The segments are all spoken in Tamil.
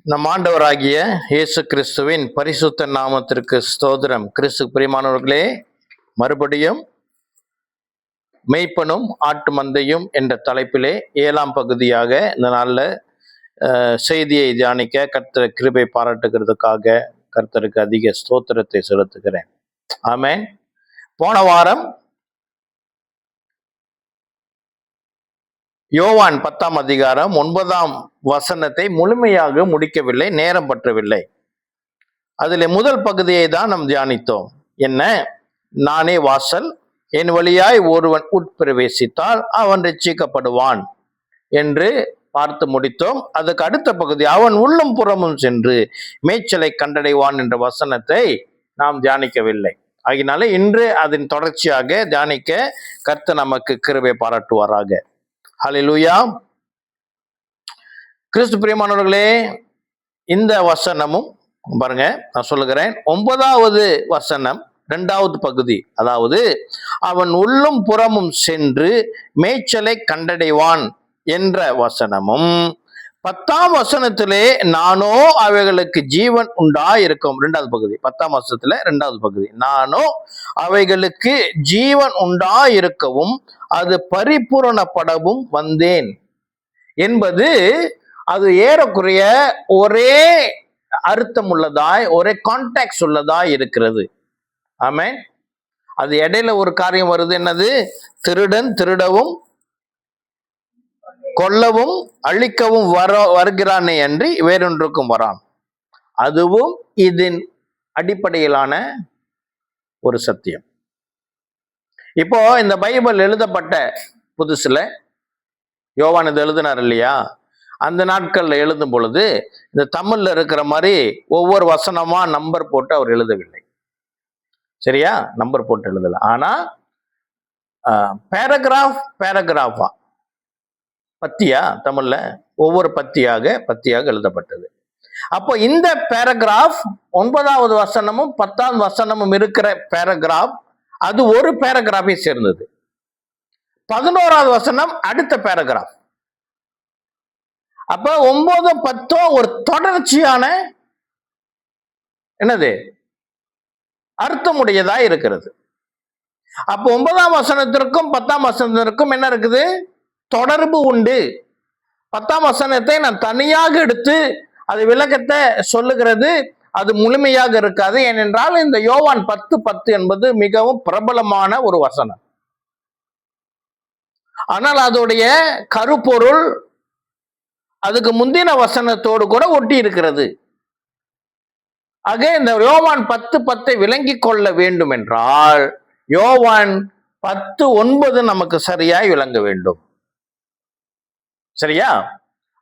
நம் ஆண்டவராகிய இயேசு கிறிஸ்துவின் பரிசுத்த நாமத்திற்கு ஸ்தோத்திரம். கிறிஸ்து பிரியமானவர்களே, மறுபடியும் மெய்ப்பனும் ஆட்டு மந்தையும் என்ற தலைப்பிலே 7ஆம் பகுதியாக இந்த நாளில் செய்தியை தியானிக்க கர்த்தர் கிருபை பாராட்டுகிறதுக்காக கர்த்தருக்கு அதிக ஸ்தோத்திரத்தை செலுத்துகிறேன். ஆமென். போன வாரம் யோவான் 10ஆம் அதிகாரம் 9ஆம் வசனத்தை முழுமையாக முடிக்கவில்லை, நேரம் பற்றவில்லை. அதில் முதல் பகுதியை தான் நாம் தியானித்தோம். என்ன? நானே வாசல், என் வழியாய் ஒருவன் உட்பிரவேசித்தால் அவன் ரட்சிக்கப்படுவான் என்று பார்த்து முடித்தோம். அதுக்கு அடுத்த பகுதி, அவன் உள்ளும் புறமும் சென்று மேய்ச்சலை கண்டடைவான் என்ற வசனத்தை நாம் தியானிக்கவில்லை. ஆகினால இன்று அதன் தொடர்ச்சியாக தியானிக்க கர்த்தர் நமக்கு கிருபை பாராட்டுவாராக. ஹல்லேலூயா. கிறிஸ்து பிரியமானவர்களே, இந்த வசனமும் பாருங்க, நான் சொல்லுகிறேன். 9வது வசனம் 2வது பகுதி, அதாவது அவன் உள்ளும் புறமும் சென்று மேய்ச்சலை கண்டடைவான் என்ற வசனமும் 10ஆம் வசனத்திலே நானோ அவைகளுக்கு ஜீவன் உண்டாயிருக்கும். 2வது பகுதி 10ஆம் வசனத்துல 2வது பகுதி, நானோ அவைகளுக்கு ஜீவன் உண்டாயிருக்கவும் அது பரிபூரணப்படவும் வந்தேன் என்பது அது ஏறக்குறைய ஒரே அர்த்தம் உள்ளதாய், ஒரே கான்டெக்ஸ்ட் உள்ளதாய் இருக்கிறது. ஆமென். அது இடையில ஒரு காரியம் வருது. என்னது? திருடன் திருடவும் கொல்லவும் அழிக்கவும் வருகிறானே அன்றி வேறொன்றுக்கும் வரான். அதுவும் இதன் அடிப்படையிலான ஒரு சத்தியம். இப்போ இந்த பைபிள் எழுதப்பட்ட புதுசுல யோவான் இது எழுதினார் இல்லையா, அந்த நாட்கள்ல எழுதும் பொழுது இந்த தமிழ்ல இருக்கிற மாதிரி ஒவ்வொரு வசனமா நம்பர் போட்டு அவர் எழுதவில்லை. சரியா? நம்பர் போட்டு எழுதல. ஆனா பேராகிராஃபா, பத்தியா, தமிழ்ல ஒவ்வொரு பத்தியாக எழுதப்பட்டது. அப்போ இந்த பேராகிராஃப் 9வது வசனமும் 10ஆம் வசனமும் இருக்கிற பேராகிராஃப், அது ஒரு பேராகிராஃபை சேர்ந்தது. 11வது வசனம் அடுத்த பேராகிராஃப். அப்ப 9, 10 ஒரு தொடர்ச்சியான என்னது அர்த்தமுடையதா இருக்கிறது. அப்போ 9ஆம் வசனத்திற்கும் 10ஆம் வசனத்திற்கும் என்ன இருக்குது? தொடர்பு உண்டு. 10ஆம் வசனத்தை நான் தனியாக எடுத்து அது விளக்கத்தை சொல்லுகிறது, அது முழுமையாக இருக்காது. ஏனென்றால் இந்த யோவான் 10:10 என்பது மிகவும் பிரபலமான ஒரு வசனம். ஆனால் அதோடைய கருப்பொருள் அதுக்கு முந்தின வசனத்தோடு கூட ஒட்டி இருக்கிறது. ஆக இந்த யோவான் 10:10 விளங்கி கொள்ள வேண்டும் என்றால் யோவான் 10:9 நமக்கு சரியாய் விளங்க வேண்டும். சரியா?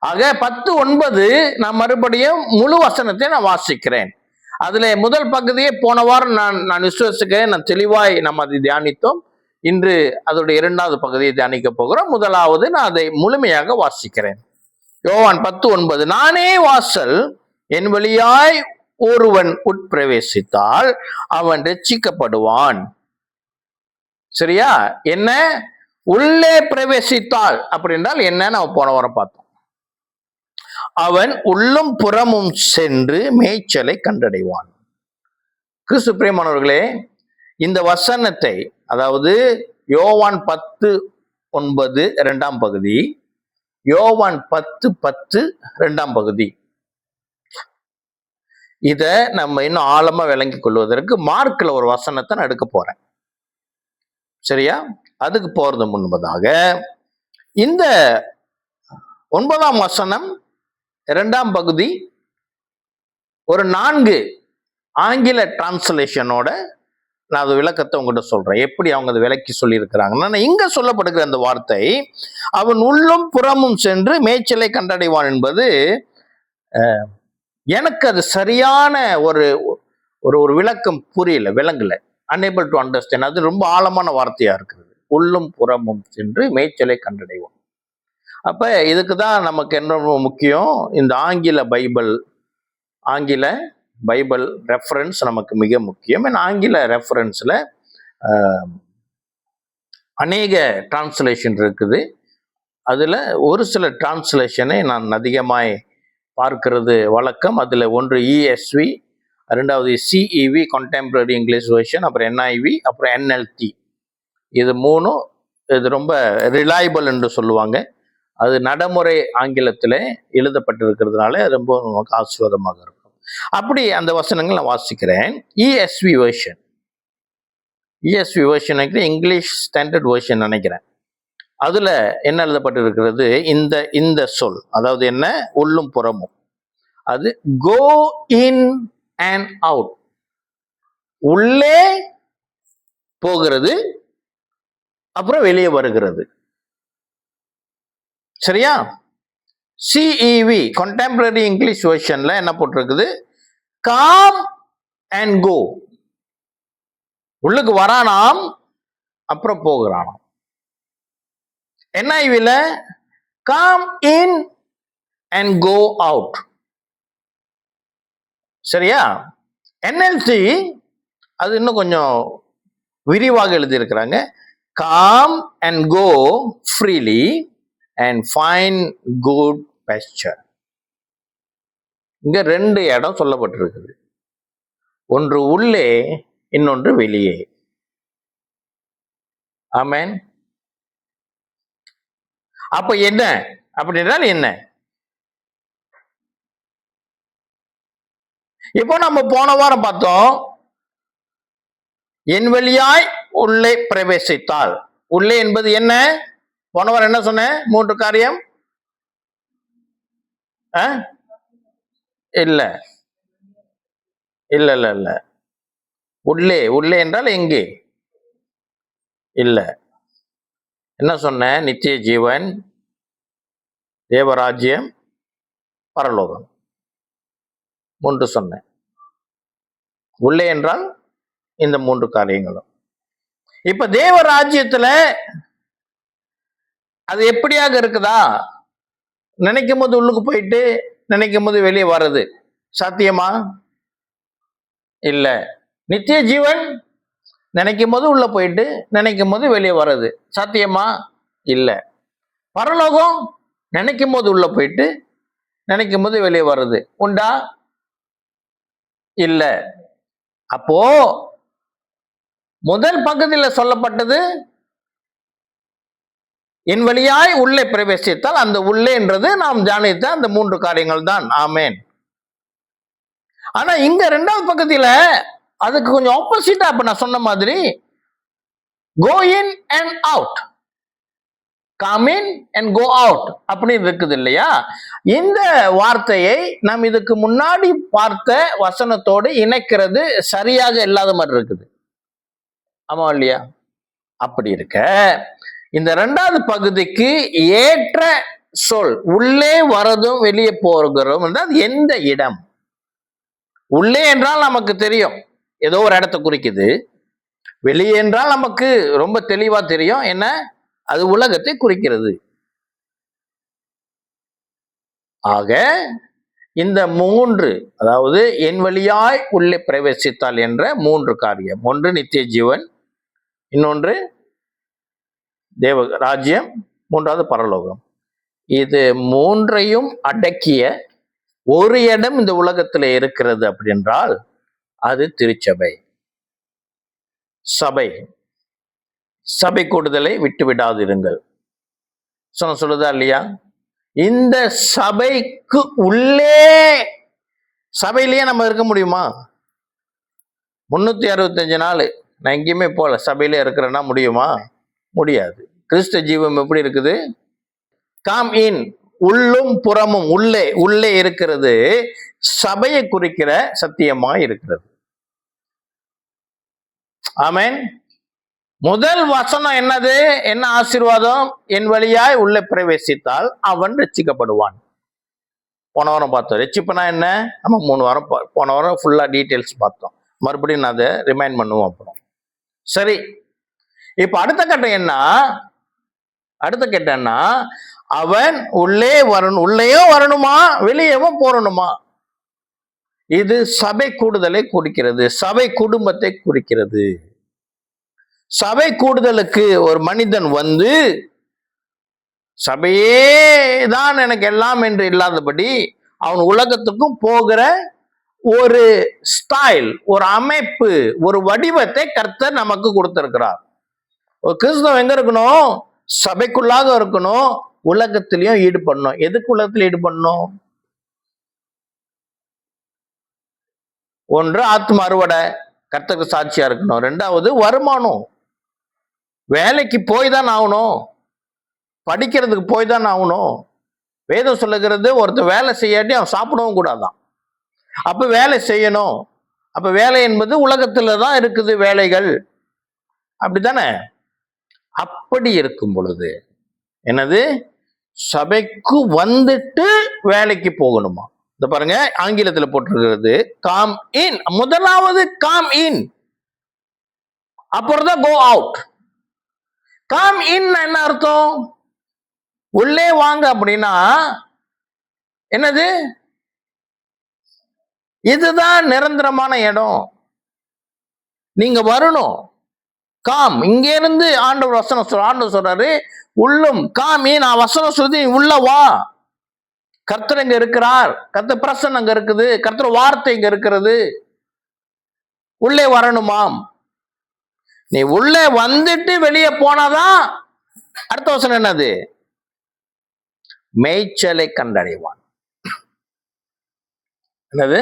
ஆக 10:9 நான் மறுபடியும் முழு வசனத்தை நான் வாசிக்கிறேன். அதுல முதல் பகுதியை போன வாரம் நான் விசுவாசிக்கிறேன், நான் தெளிவாய் நம்ம அதை தியானித்தோம். இன்று அதோடைய 2வது பகுதியை தியானிக்க போகிறோம். முதலாவது நான் அதை முழுமையாக வாசிக்கிறேன். யோவான் 10:9, நானே வாசல், என் வழியாய் ஒருவன் உட்பிரவேசித்தால் அவன் ரட்சிக்கப்படுவான். சரியா? என்ன? உள்ளே பிரவேசித்தால் அப்படின்றால் என்ன? நான் போன வாரம் பார்த்தோம். அவன் உள்ளும் புறமும் சென்று மேய்ச்சலை கண்டடைவான். கிறிஸ்து பிரியமானவர்களே, இந்த வசனத்தை, அதாவது யோவான் 10:9 2ஆம் பகுதி, யோவான் 10:10 2ஆம் பகுதி, இத நம்ம இன்னும் ஆழமா விளங்கிக் கொள்வதற்கு மார்க்ல ஒரு வசனத்தை நான் எடுக்க போறேன். சரியா? அதுக்கு போறது முன்பதாக இந்த 9ஆம் வசனம் 2ஆம் பகுதி ஒரு 4 ஆங்கில டிரான்ஸ்லேஷனோட நான் அது விளக்கத்தை உங்ககிட்ட சொல்றேன், எப்படி அவங்க அதை விளக்கி சொல்லி இருக்கிறாங்கன்னா. இங்க சொல்லப்படுகிற அந்த வார்த்தை, அவன் உள்ளும் புறமும் சென்று மேய்ச்சலை கண்டடைவான் என்பது எனக்கு அது சரியான ஒரு ஒரு விளக்கம் புரியல, விளங்கல, unable to understand. அது ரொம்ப ஆழமான வார்த்தையா இருக்கிறது. உள்ளும் புறமும் சென்று மேய்ச்சலை கண்டடைவான். அப்ப இதுக்கு தான் நமக்கு என்ன முக்கியம்? இந்த ஆங்கில பைபிள் ரெஃபரன்ஸ் நமக்கு மிக முக்கியம். ஆங்கில ரெஃபரன்ஸ்ல அநேக டிரான்ஸ்லேஷன் இருக்குது. அதுல ஒரு சில டிரான்ஸ்லேஷனை நான் அதிகமாய் பார்க்கிறது வழக்கம். அதுல ஒன்று ESV, ரெண்டாவது CEV கண்டெம்பரரி இங்கிலீஷ் வெர்ஷன், அப்புறம் NIV, அப்புறம் NLT. இது மூணும் இது ரொம்ப ரிலையபிள் என்று சொல்லுவாங்க. அது நடைமுறை ஆங்கிலத்தில் எழுதப்பட்டிருக்கிறதுனால ரொம்ப நமக்கு ஆசீர்வாதமாக இருக்கும். அப்படி அந்த வசனங்கள் நான் வாசிக்கிறேன். ESV version, English standard version நினைக்கிறேன். அதுல என்ன எழுதப்பட்டிருக்கிறது? இந்த சொல், அதாவது என்ன, உள்ளும் புறமும். அது கோ இன் அண்ட் அவுட், உள்ளே போகிறது அப்புறம் வெளியே வருகிறது. சரியா? CEV கண்டெம்பரரி இங்கிலீஷ் வெர்ஷன்ல என்ன போட்டிருக்குது? கம் அண்ட் கோ, உள்ளுக்கு வரானாம் அப்புறம் போகிறானாம். NIV-ல come in and go out. சரியா? NLT அது இன்னும் கொஞ்சம் விரிவாக எழுதியிருக்கிறாங்க. Come and go freely and find good pasture. இங்க 2 இடம் சொல்லப்பட்டிருக்குது. ஒன்று உள்ளே, இன்னொன்று வெளியே. ஆமென். அப்ப என்ன அப்படின்றால் என்ன? இப்போ நம்ம போன வாரம் பார்த்தோம், என் வழியாய் உள்ளே பிரவேசித்தால். உள்ளே என்பது என்ன? போனவர் என்ன சொன்ன? 3 காரியம். இல்ல இல்ல இல்ல இல்ல உள்ளே, உள்ளே என்றால் எங்கே? இல்ல, என்ன சொன்ன? நித்திய ஜீவன், தேவராஜ்யம், பரலோகம், 3 சொன்னேன். உள்ளே என்றால் இந்த 3 காரியங்களும். இப்ப தேவராஜ்யத்துல அது எப்படியாக இருக்குதா? நினைக்கும் போது உள்ளுக்கு போயிட்டு நினைக்கும் போது வெளியே வர்றது சாத்தியமா? இல்ல. நித்திய ஜீவன் நினைக்கும் போது உள்ள போயிட்டு நினைக்கும் போது வெளியே வர்றது சாத்தியமா? இல்ல. பரலோகம் நினைக்கும் போது உள்ள போயிட்டு நினைக்கும் போது வெளியே வர்றது உண்டா? இல்ல. அப்போ முதல் பகுதியில் சொல்லப்பட்டது என் வழியாய் உள்ளே பிரவேசித்தால், அந்த உள்ளே என்றது நாம் தியானித்த அந்த 3 காரியங்கள் தான். ஆமேன். ஆனா இங்க 2வது பக்கத்துல அதுக்கு கொஞ்சம் ஆப்போசிட்டா, அப்ப நான் சொன்ன மாதிரி go in and out, come in and go out அப்படின்னு இருக்குது இல்லையா? இந்த வார்த்தையை நாம் இதுக்கு முன்னாடி பார்த்த வசனத்தோடு இணைக்கிறது சரியாக இல்லாத மாதிரி இருக்குது. ஆமா இல்லையா? அப்படி இருக்க இந்த 2வது பகுதிக்கு ஏற்ற சொல் உள்ளே வரதும் வெளியே போகிறோம் என்றால் எந்த இடம்? உள்ளே என்றால் நமக்கு தெரியும், ஏதோ ஒரு இடத்தை குறிக்குது. வெளியே என்றால் நமக்கு ரொம்ப தெளிவா தெரியும், என்ன? அது உலகத்தை குறிக்கிறது. ஆக இந்த 3, அதாவது என் வழியாய் உள்ளே பிரவேசித்தால் என்ற 3 காரியம், ஒன்று நித்திய ஜீவன், இன்னொன்று தேவ ராஜ்யம், 3வது பரலோகம். இது 3ஐயும் அடக்கிய ஒரு இடம் இந்த உலகத்தில் இருக்கிறது அப்படின்றால் அது திருச்சபை, சபை. சபை கூடுதலை விட்டு விடாதிருங்கள் சொல்லுதா இல்லையா? இந்த சபைக்கு உள்ளே, சபையிலேயே நம்ம இருக்க முடியுமா? 365 நாள் நான் எங்கேயுமே போல, சபையிலே இருக்கிறேன்னா முடியுமா? முடியாது. கிறிஸ்து ஜீவம் எப்படி இருக்குது? கம் இன், உள்ளும் புறமும், உள்ளே உள்ளே இருக்கிறது சபையை குறிக்கிற சத்தியமா இருக்கிறது. ஆமென். முதல் வசனம் என்னது? என்ன ஆசீர்வாதம்? என் வழியாய் உள்ளே பிரவேசித்தால் அவன் ரட்சிக்கப்படுவான். போன வாரம் பார்த்தோம். ரட்சிப்புனா என்ன? நம்ம 3 வாரம் போன வாரம் ஃபுல்லா டீட்டெயில்ஸ் பார்த்தோம். மறுபடியும் நான் அதை ரிமைண்ட் பண்ணுவோம். அப்புறம் சரி, இப்ப அடுத்த கட்டம் என்ன? அடுத்த கட்டம்னா அவன் உள்ளே வரணும், உள்ளேயும் வரணுமா, வெளியேவும் போறணுமா? இது சபை கூடுதலை குறிக்கிறது, சபை குடும்பத்தை குறிக்கிறது. சபை கூடுதலுக்கு ஒரு மனிதன் வந்து சபையே தான் எனக்கு எல்லாம் என்று இல்லாதபடி அவன் உலகத்துக்கும் போகிற ஒரு ஸ்டைல், ஒரு அமைப்பு, ஒரு வடிவத்தை கர்த்தர் நமக்கு கொடுத்திருக்கிறார். ஒரு கிறிஸ்தவம் எங்க இருக்கணும்? சபைக்குள்ளாக இருக்கணும், உலகத்திலையும் ஈடுபடணும். எதுக்கு உலகத்தில் ஈடுபடணும்? ஒன்று ஆத்ம அறுவடை, கர்த்தருக்கு சாட்சியா இருக்கணும். ரெண்டாவது வருமானம், வேலைக்கு போய் தான் ஆகணும், படிக்கிறதுக்கு போய் தான் ஆகணும். வேதம் சொல்லுகிறது ஒருத்தர் வேலை செய்யாட்டி அவன் சாப்பிடவும் கூடாதான். அப்ப வேலை செய்யணும். அப்ப வேலை என்பது உலகத்துல தான் இருக்குது வேலைகள், அப்படித்தானே? அப்படி இருக்கும் பொழுது என்னது, சபைக்கு வந்துட்டு வேலைக்கு போகணுமா? இந்த பாருங்க, ஆங்கிலத்தில் போட்டிருக்கிறது கம் இன். முதலாவது கம் இன், அப்புறம் தான் கோ அவுட். கம் இன் என்ன அர்த்தம்? உள்ளே வாங்க அப்படின்னா என்னது? இதுதான் நிரந்தரமான இடம், நீங்க வரணும். காம், இங்க இருந்து ஆண்டவர் வசனம் ஆண்டவர் சொல்றாரு, உள்ளும் காமி, நான் வசனம் சொல்லி உள்ள வா. கர்த்தர் இங்க இருக்கிறார், கர்த்தர் பிரசன்னம் அங்க இருக்குது, கர்த்தர் வார்த்தை இங்க இருக்கிறது, உள்ளே வரணுமாம். நீ உள்ளே வந்துட்டு வெளியே போனாதான் அடுத்த வசனம் என்னது? மேய்ச்சலை கண்டடைவான். என்னது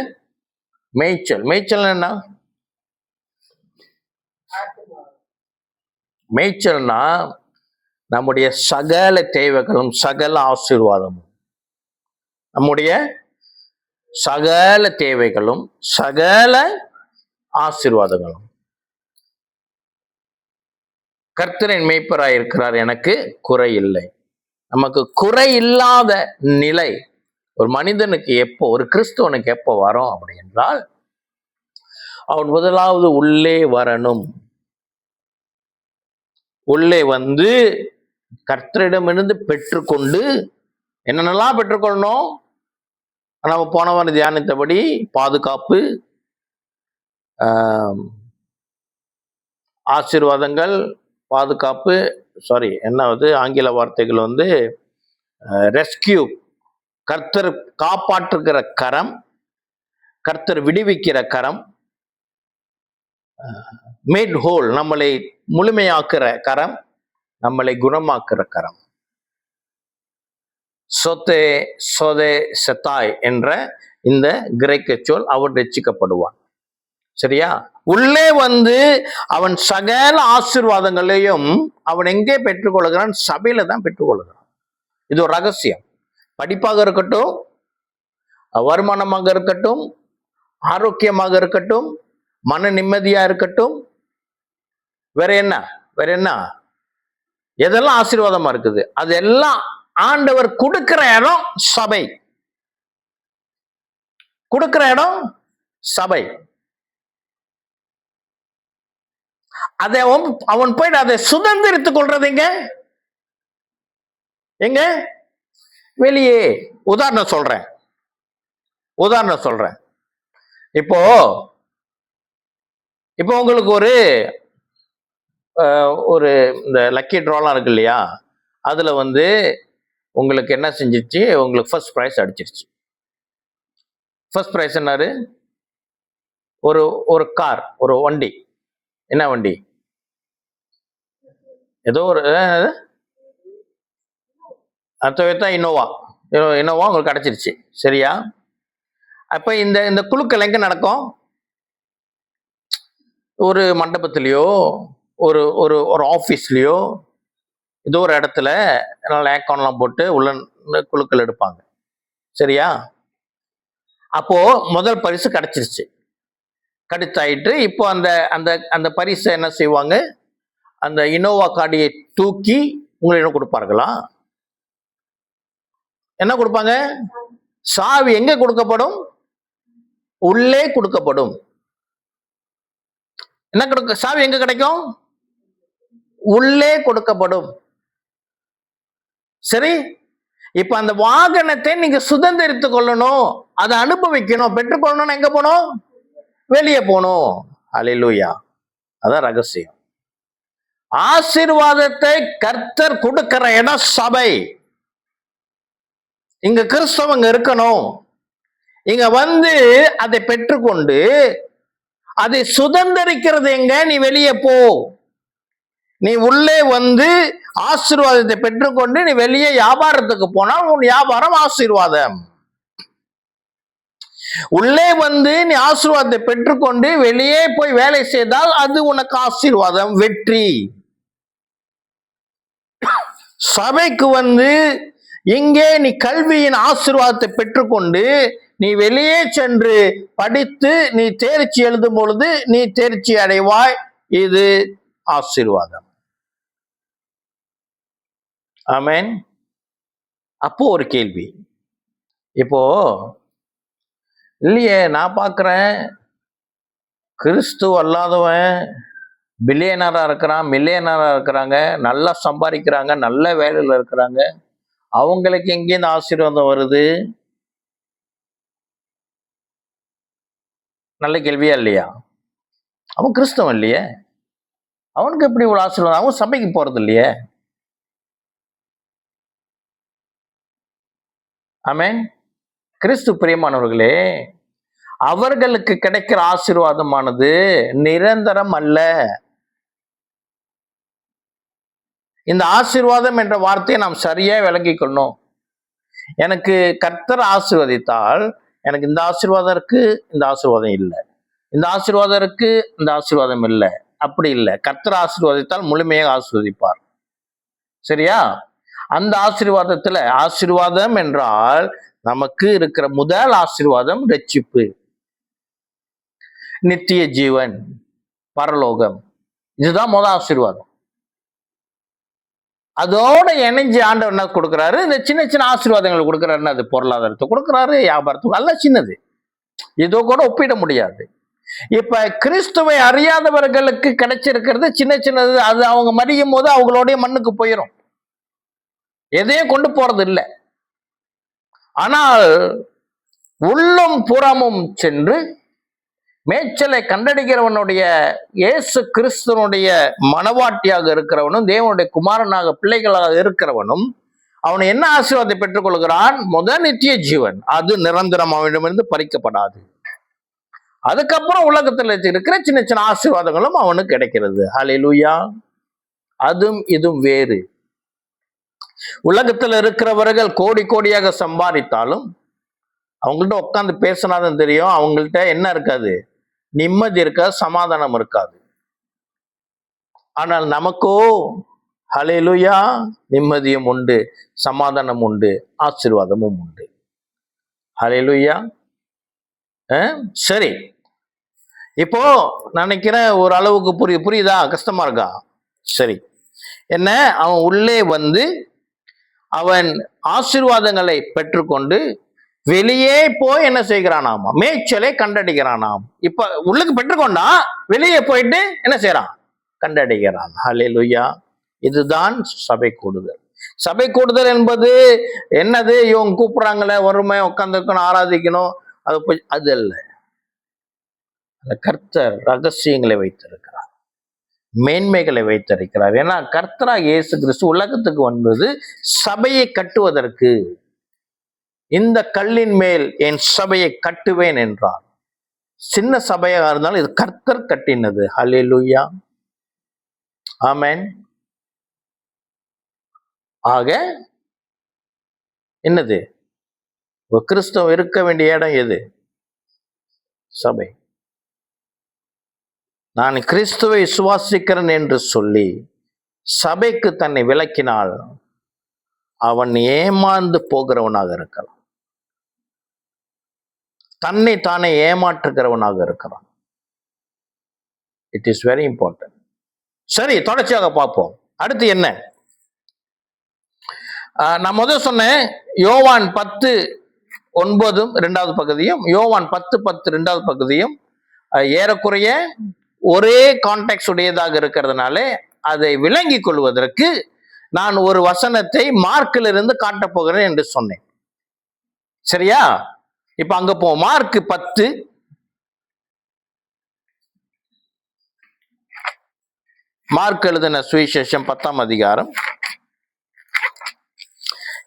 மேய்ச்சல்? மேய்ச்சல் என்ன? மேய்ச்சல்னா நம்முடைய சகல தேவைகளும் சகல ஆசீர்வாதமும், நம்முடைய சகல தேவைகளும் சகல ஆசீர்வாதங்களும். கர்த்தரின் மேய்ப்பராய் இருக்கிறார், எனக்கு குறை இல்லை. நமக்கு குறை இல்லாத நிலை ஒரு மனிதனுக்கு எப்போ, ஒரு கிறிஸ்துவனுக்கு எப்போ வரும் அப்படி என்றால், அவன் முதலாவது உள்ளே வரணும். உள்ளே வந்து கர்த்தரிடமிருந்து பெற்றுக்கொண்டு, என்னென்னலாம் பெற்றுக்கொள்ளணும்? நம்ம போனவன் தியானித்தபடி பாதுகாப்பு, ஆசீர்வாதங்கள், பாதுகாப்பு, என்னது ஆங்கில வார்த்தைகள் வந்து ரெஸ்கியூ, கர்த்தர் காப்பாற்றுகிற கரம், கர்த்தர் விடுவிக்கிற கரம், மேட் ஹோல், நம்மளை முழுமையாக்குற கரம், நம்மளை குணமாக்குற கரம். சொத்தே சோதே செத்தாய் என்ற இந்த கிரேக்க சொல், அவன் ரட்சிக்கப்படுவான். சரியா? உள்ளே வந்து அவன் சகல ஆசீர்வாதங்களையும் அவன் எங்கே பெற்றுக்கொள்கிறான்? சபையில தான் பெற்றுக்கொள்கிறான். இது ஒரு ரகசியம். படிப்பாக இருக்கட்டும், வருமானமாக இருக்கட்டும், ஆரோக்கியமாக இருக்கட்டும், மன நிம்மதியா இருக்கட்டும், வேற என்ன, வேற என்ன, எதெல்லாம் ஆசீர்வாதமா இருக்குது, அதெல்லாம் ஆண்டவர் கொடுக்கிற இடம் சபை. கொடுக்கிற இடம் சபை. அதை அவன் போயிட்டு அதை சுதந்திரித்துக் கொள்றது எங்க? எங்க? வெளியே. உதாரணம் சொல்றேன். இப்போ உங்களுக்கு ஒரு இந்த லக்கி ட்ராலாம் இருக்கு இல்லையா, அதுல வந்து உங்களுக்கு என்ன செஞ்சிருச்சு? உங்களுக்கு ஃபர்ஸ்ட் ப்ரைஸ் அடிச்சிருச்சு. ஃபர்ஸ்ட் ப்ரைஸ் என்னாரு? ஒரு கார், ஒரு வண்டி. என்ன வண்டி? ஏதோ ஒரு டொயோட்டா இனோவா உங்களுக்கு கிடைச்சிருச்சு. சரியா? அப்ப இந்த குழுக்கள் எங்க நடக்கும்? ஒரு மண்டபத்திலேயோ, ஒரு ஒரு ஒரு ஆஃபீஸ்லயோ, ஏதோ ஒரு இடத்துல நல்லா ஏக்கான்லாம் போட்டு உள்ள குழுக்கள் எடுப்பாங்க. சரியா? அப்போ முதல் பரிசு கிடைச்சிருச்சு, கிடைச்சாயிட்டு. இப்போ அந்த அந்த அந்த பரிசை என்ன செய்வாங்க? அந்த இனோவா காடியை தூக்கி உங்களிடம் கொடுப்பார்களா? என்ன கொடுப்பாங்க? சாவி எங்க கொடுக்கப்படும்? உள்ளே கொடுக்கப்படும். என்ன சாவி எங்க கிடைக்கும்? உள்ளே கொடுக்கப்படும். சரி, இப்ப அந்த வாகனத்தை நீங்க சுதந்திரித்துக் கொள்ளணும், அதை அனுபவிக்கணும், பெற்றுக்கொள்ளணும். எங்க போகணும்? வெளியே போகணும். அல்லேலூயா. அதான் ரகசியம். ஆசீர்வாதத்தை கர்த்தர் கொடுக்கிற இடம் சபை. இங்க கிறிஸ்தவங்க இருக்கணும். இங்க வந்து அதை பெற்றுக்கொண்டு அதை சுதந்திரிக்கிறது எங்க? நீ வெளியே போ. நீ உள்ளே வந்து ஆசீர்வாதத்தை பெற்றுக்கொண்டு நீ வெளியே வியாபாரத்துக்கு போனால் உன் வியாபாரம் ஆசீர்வாதம். உள்ளே வந்து நீ ஆசீர்வாதத்தை பெற்றுக்கொண்டு வெளியே போய் வேலை செய்தால் அது உனக்கு ஆசீர்வாதம், வெற்றி. சபைக்கு வந்து இங்கே நீ கல்வியின் ஆசீர்வாதத்தை பெற்றுக்கொண்டு நீ வெளியே சென்று படித்து நீ தேர்ச்சி எழுதும் பொழுது நீ தேர்ச்சி அடைவாய். இது ஆசீர்வாதம். ஆமென். அப்போ ஒரு கேள்வி, இப்போ இல்லையே நான் பார்க்கிறேன் கிறிஸ்துவ அல்லாதவன் பில்லியனரா இருக்கிறான், மில்லியனரா இருக்கிறாங்க, நல்லா சம்பாதிக்கிறாங்க, நல்ல வேலையில இருக்கிறாங்க, அவங்களுக்கு எங்கே இந்த ஆசீர்வாதம் வருது? நல்ல கேள்வியா இல்லையா? அவன் கிறிஸ்தவன் இல்லையே, அவனுக்கு எப்படி இவ்வளவு ஆசீர்வாதம்? அவன் சபைக்கு போறது இல்லையே. ஆமென். கிறிஸ்து பிரியமானவர்களே, அவர்களுக்கு கிடைக்கிற ஆசீர்வாதமானது நிரந்தரம் அல்ல. இந்த ஆசீர்வாதம் என்ற வார்த்தையை நாம் சரியா விளங்கிக் கொள்ளணும். எனக்கு கர்த்தர் ஆசீர்வதித்தால் எனக்கு இந்த ஆசீர்வாதம் இருக்கு, இந்த ஆசீர்வாதம் இல்லை, இந்த ஆசீர்வாதம் இருக்கு, இந்த ஆசீர்வாதம் இல்லை, அப்படி இல்லை. கர்த்தர் ஆசீர்வதித்தால் முழுமையாக ஆசீர்வதிப்பார். சரியா? அந்த ஆசீர்வாதத்துல, ஆசீர்வாதம் என்றால் நமக்கு இருக்கிற முதல் ஆசீர்வாதம் ரட்சிப்பு, நித்திய ஜீவன், பரலோகம். இதுதான் முதல் ஆசீர்வாதம். அதோட இணைஞ்சு ஆண்டவர் என்ன கொடுக்குறாரு? இந்த சின்ன சின்ன ஆசீர்வாதங்கள் கொடுக்குறாருன்னு, அது பொருளாதாரத்தை கொடுக்குறாரு, வியாபாரத்துக்கு, எல்லாம் சின்னது, இதோ கூட ஒப்பிட முடியாது. இப்ப கிறிஸ்துவை அறியாதவர்களுக்கு கிடைச்சிருக்கிறது சின்ன சின்னது. அது அவங்க மறியும் போது அவங்களுடைய மண்ணுக்கு போயிடும், எதையும் கொண்டு போறது இல்லை. ஆனால் உள்ளும் புறமும் சென்று மேய்ச்சலை கண்டடிக்கிறவனுடைய, இயேசு கிறிஸ்துவனுடைய மனவாட்டியாக இருக்கிறவனும் தேவனுடைய குமாரனாக பிள்ளைகளாக இருக்கிறவனும் அவன் என்ன ஆசீர்வாதத்தை பெற்றுக் கொள்கிறான்? முதல் நித்திய ஜீவன். அது நிரந்தரம் அவனிடமிருந்து பறிக்கப்படாது. அதுக்கப்புறம் உலகத்தில் இருக்கிற சின்ன சின்ன ஆசீர்வாதங்களும் அவனுக்கு கிடைக்கிறது. ஹல்லேலூயா. அதுவும் இதுவும் வேறு. உலகத்தில் இருக்கிறவர்கள் கோடி கோடியாக சம்பாதித்தாலும் அவங்கள்ட்ட உட்காந்து பேசினாதான் தெரியும், அவங்கள்ட்ட என்ன இருக்காது? நிம்மதி இருக்காது, சமாதானம் இருக்காது. ஆனால் நமக்கோ ஹல்லேலூயா, நிம்மதியும் உண்டு, சமாதானம் உண்டு, ஆசீர்வாதமும் உண்டு. ஹல்லேலூயா. சரி, இப்போ நினைக்கிறேன் ஒரு அளவுக்கு புரியுதா? கஷ்டமா இருக்கா? சரி, என்ன, அவன் உள்ளே வந்து அவன் ஆசீர்வாதங்களை பெற்றுக்கொண்டு வெளியே போய் என்ன செய்கிறானாம்? மேய்ச்சலை கண்டடிக்கிறானாம். இப்ப உள்ளுக்கு பெற்றுக்கொண்டா, வெளியே போயிட்டு என்ன செய்யறான்? கண்டடிக்கிறான். ஹல்லேலூயா. இதுதான் சபை கூடுதல். சபை கூடுதல் என்பது என்னது? இவங்க கூப்பிடுறாங்களே, வறுமை உட்காந்துக்கணும், ஆராதிக்கணும், அது போய் அது அல்ல. அந்த கர்த்தர் ரகசியங்களை வைத்திருக்கிறார், மேன்மைகளை வைத்திருக்கிறார். ஏன்னா கர்த்தராகிய இயேசு கிறிஸ்து உலகத்துக்கு வந்தது சபையை கட்டுவதற்கு. இந்த கல்லின் மேல் என் சபையை கட்டுவேன் என்றார். சின்ன சபையாக இருந்தாலும் இது கர்த்தர் கட்டினது. ஹல்லேலூயா. ஆமென். ஆக என்னது? ஒரு கிறிஸ்தவம் இருக்க வேண்டிய இடம் எது? சபை. நான் கிறிஸ்துவை விசுவாசிக்கிறேன் என்று சொல்லி சபைக்கு தன்னை விலக்கினால் அவன் ஏமாந்து போகிறவனாக இருக்கலாம், தன்னை தானே ஏமாற்றுகிறவனாக இருக்கிறான். It is very important. சரி, தொடர்ச்சியாக பார்ப்போம். அடுத்து என்ன? நான் முதல் சொன்னேன் யோவான் 10:9 2வது பகுதியும், யோவான் 10:10 2வது பகுதியும் ஏறக்குறைய ஒரே கான்டெக்ட் உடையதாக இருக்கிறதுனால அதை விளங்கி கொள்வதற்கு நான் ஒரு வசனத்தை மார்க்கிலிருந்து காட்டப் போகிறேன் என்று சொன்னேன். சரியா? இப்ப அங்க போ. மார்க் 10, மார்க் எழுதின சுவிசேஷம் 10ஆம் அதிகாரம்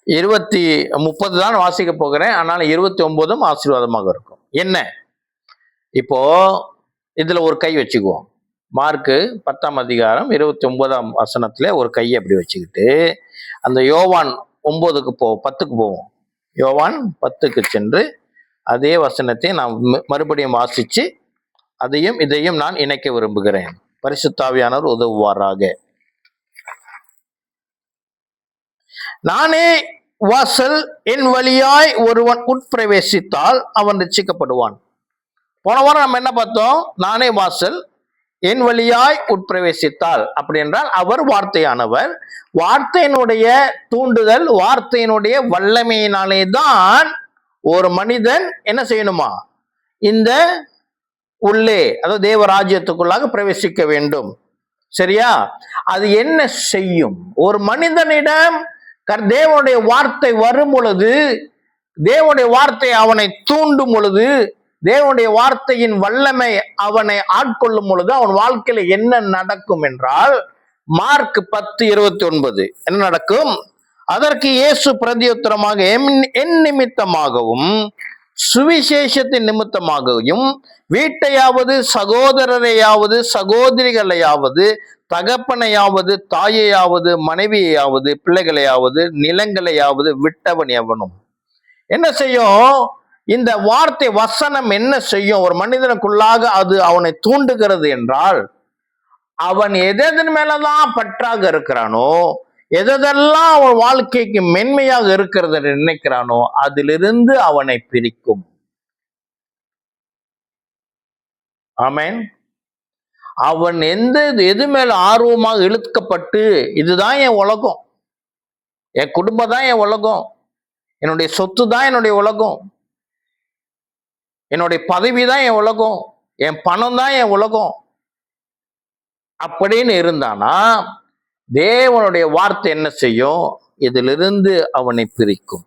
30 தான் வாசிக்க போகிறேன். ஆனால் 29 ஆசீர்வாதமாக இருக்கும். என்ன? இப்போ இதுல ஒரு கை வச்சுக்குவோம். மார்க்கு 10ஆம் அதிகாரம் 29ஆம் வசனத்துல ஒரு கையை அப்படி வச்சுக்கிட்டு அந்த யோவான் 9க்கு 10க்கு போவோம். யோவான் 10க்கு சென்று அதே வசனத்தை நான் மறுபடியும் வாசிச்சு அதையும் இதையும் நான் இணைக்க விரும்புகிறேன். பரிசுத்த ஆவியானவர் உதவுவாராக. நானே வாசல், என் வழியாய் ஒருவன் உட்பிரவேசித்தால் அவன் ரட்சிக்கப்படுவான். போன வாரம் நம்ம என்ன பார்த்தோம்? நானே வாசல், என் வழியாய் உட்பிரவேசித்தால் அப்படி என்றால் அவர் வார்த்தையானவர். வார்த்தையினுடைய தூண்டுதல், வார்த்தையினுடைய வல்லமையினாலே தான் ஒரு மனிதன் என்ன செய்யணுமா? இந்த உள்ளே, அதாவது தேவராஜ்யத்துக்குள்ளாக பிரவேசிக்க வேண்டும். சரியா? அது என்ன செய்யும்? ஒரு மனிதனிடம் தேவனுடைய வார்த்தை வரும் பொழுது, தேவனுடைய வார்த்தை அவனை தூண்டும் பொழுது, தேவனுடைய வார்த்தையின் வல்லமை அவனை ஆட்கொள்ளும் பொழுது அவன் வாழ்க்கையில என்ன நடக்கும் என்றால், மார்க் 10:29 என்ன நடக்கும்? அதற்கு இயேசு பிரதியுத்தரமாக, என் நிமித்தமாகவும் சுவிசேஷத்தின் நிமித்தமாகவும் வீட்டையாவது சகோதரரையாவது சகோதரிகளையாவது தகப்பனையாவது தாயையாவது மனைவியையாவது பிள்ளைகளையாவது நிலங்களையாவது விட்டவன் எவனும். என்ன செய்யும்? இந்த வார்த்தை வசனம் என்ன செய்யும்? ஒரு மனிதனுக்குள்ளாக அது அவனை தூண்டுகிறது என்றால், அவன் எதன் மேலதான் பற்றாக இருக்கிறானோ, எதெல்லாம் அவன் வாழ்க்கைக்கு மென்மையாக இருக்கிறது நினைக்கிறானோ அதிலிருந்து அவனை பிரிக்கும். ஆமென். அவன் எது மேல ஆர்வமாக இழுக்கப்பட்டு, இதுதான் என் உலகம், என் குடும்பம் தான் என் உலகம், என்னுடைய சொத்து தான் என்னுடைய உலகம், என்னுடைய பதவி தான் என் உலகம், என் பணம் தான் என் உலகம் அப்படின்னு இருந்தானா, தேவனுடைய வார்த்தை என்ன செய்யும்? இதிலிருந்து அவனை பிரிக்கும்.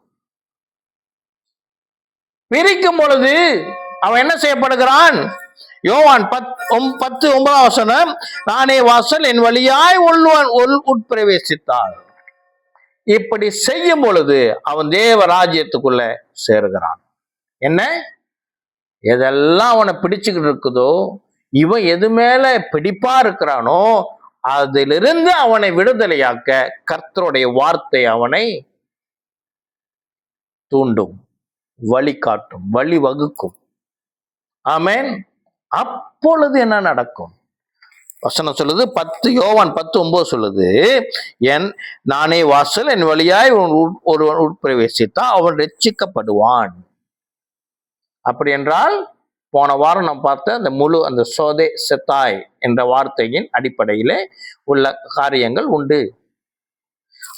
பிரிக்கும் பொழுது அவன் என்ன செய்யப்படுகிறான்? யோவான் 10:9 நானே வாசல், என் வழியாய் உட்பிரவேசித்தாள். இப்படி செய்யும் பொழுது அவன் தேவ ராஜ்யத்துக்குள்ள சேருகிறான். என்ன? எதெல்லாம் அவனை பிடிச்சுக்கிட்டு இருக்குதோ, இவன் எது மேல பிடிப்பா இருக்கிறானோ அதிலிருந்து அவனை விடுதலையாக்க கர்த்தருடைய வார்த்தை அவனை தூண்டும், வழிகாட்டும், வழி வகுக்கும். ஆமென். அப்பொழுது என்ன நடக்கும்? வசனம் சொல்லுது, யோவான் 10:9 சொல்லுது, நானே வாசல், என் வழியாய் ஒருவன் உட்பிரவேசித்தா அவன் ரட்சிக்கப்படுவான். அப்படி என்றால் போன வாரம் நாம் பார்த்த அந்த சோதே செத்தாய் என்ற வார்த்தையின் அடிப்படையிலே உள்ள காரியங்கள் உண்டு.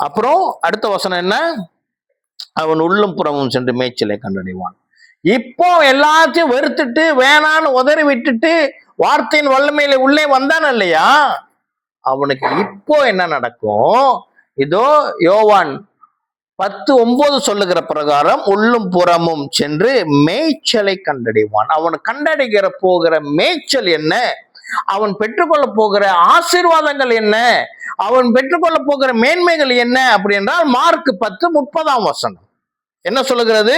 அப்புறம் அடுத்த வசனம் என்ன? அவன் உள்ளும் புறமும் சென்று மேய்ச்சலை கண்டடைவான். இப்போ எல்லாத்தையும் வெறுத்துட்டு வேணான்னு உதறி விட்டுட்டு வார்த்தையின் வல்லமையில உள்ளே வந்தான் இல்லையா, அவனுக்கு இப்போ என்ன நடக்கும்? இதோ யோவான் 10:9 சொல்லுகிற பிரகாரம் உள்ளும் புறமும் சென்று மேய்ச்சலை கண்டடைவான். அவன் கண்டடைகிற போகிற மேய்ச்சல் என்ன? அவன் பெற்றுக்கொள்ள போகிற ஆசீர்வாதங்கள் என்ன? அவன் பெற்றுக்கொள்ள போகிற மேன்மைகள் என்ன? அப்படி என்றால் மார்க் 10:30 என்ன சொல்லுகிறது?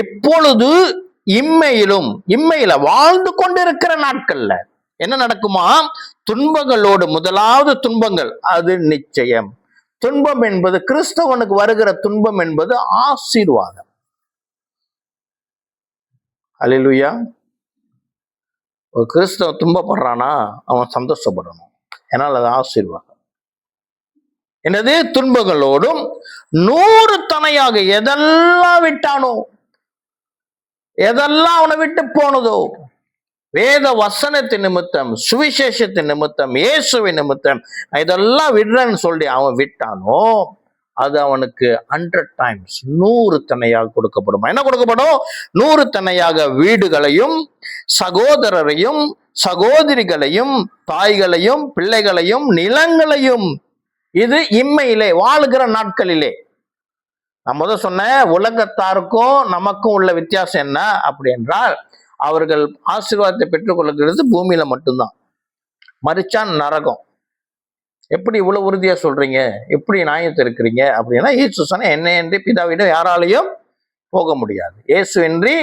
இப்பொழுது இம்மையில வாழ்ந்து கொண்டிருக்கிற நாட்கள்ல என்ன நடக்குமா? துன்பங்களோடு, முதலாவது துன்பங்கள் அது நிச்சயம். துன்பம் என்பது, கிறிஸ்தவனுக்கு வருகிற துன்பம் என்பது ஆசீர்வாதம். அல்லேலூயா. ஒரு கிறிஸ்தவன் துன்பப்படுறானா அவன் சந்தோஷப்படணும், ஏன்னால் அது ஆசீர்வாதம். என்னது? துன்பங்களோடும் 100 தனையாக எதெல்லாம் விட்டானோ, எதெல்லாம் அவனை விட்டு போனதோ, வேத வசனத்தின் நிமித்தம், சுவிசேஷத்தின் நிமித்தம், இயேசுவின் நிமித்தம் இதெல்லாம் விடுறன்னு சொல்லி அவன் விட்டானோ அது அவனுக்கு 100 times 100 தனையாக கொடுக்கப்படும். என்ன கொடுக்கப்படும்? 100 தனையாக வீடுகளையும் சகோதரரையும் சகோதரிகளையும் தாய்களையும் பிள்ளைகளையும் நிலங்களையும். இது இம்மையிலே வாழுகிற நாட்களிலே. நான் முதல் சொன்ன உலகத்தாருக்கும் நமக்கும் உள்ள வித்தியாசம் என்ன அப்படி என்றால், அவர்கள் ஆசீர்வாதத்தை பெற்றுக்கொள்கிறது பூமியில மட்டும்தான். மரிச்சான் நரகம். எப்படி இவ்வளவு உறுதியா சொல்றீங்க, எப்படி நியாயத்தை இருக்கிறீங்க அப்படின்னா, இயேசு சொன்ன என்ன என்று பிதாவிடம் யாராலையும் போக முடியாது. இயேசுவின்றி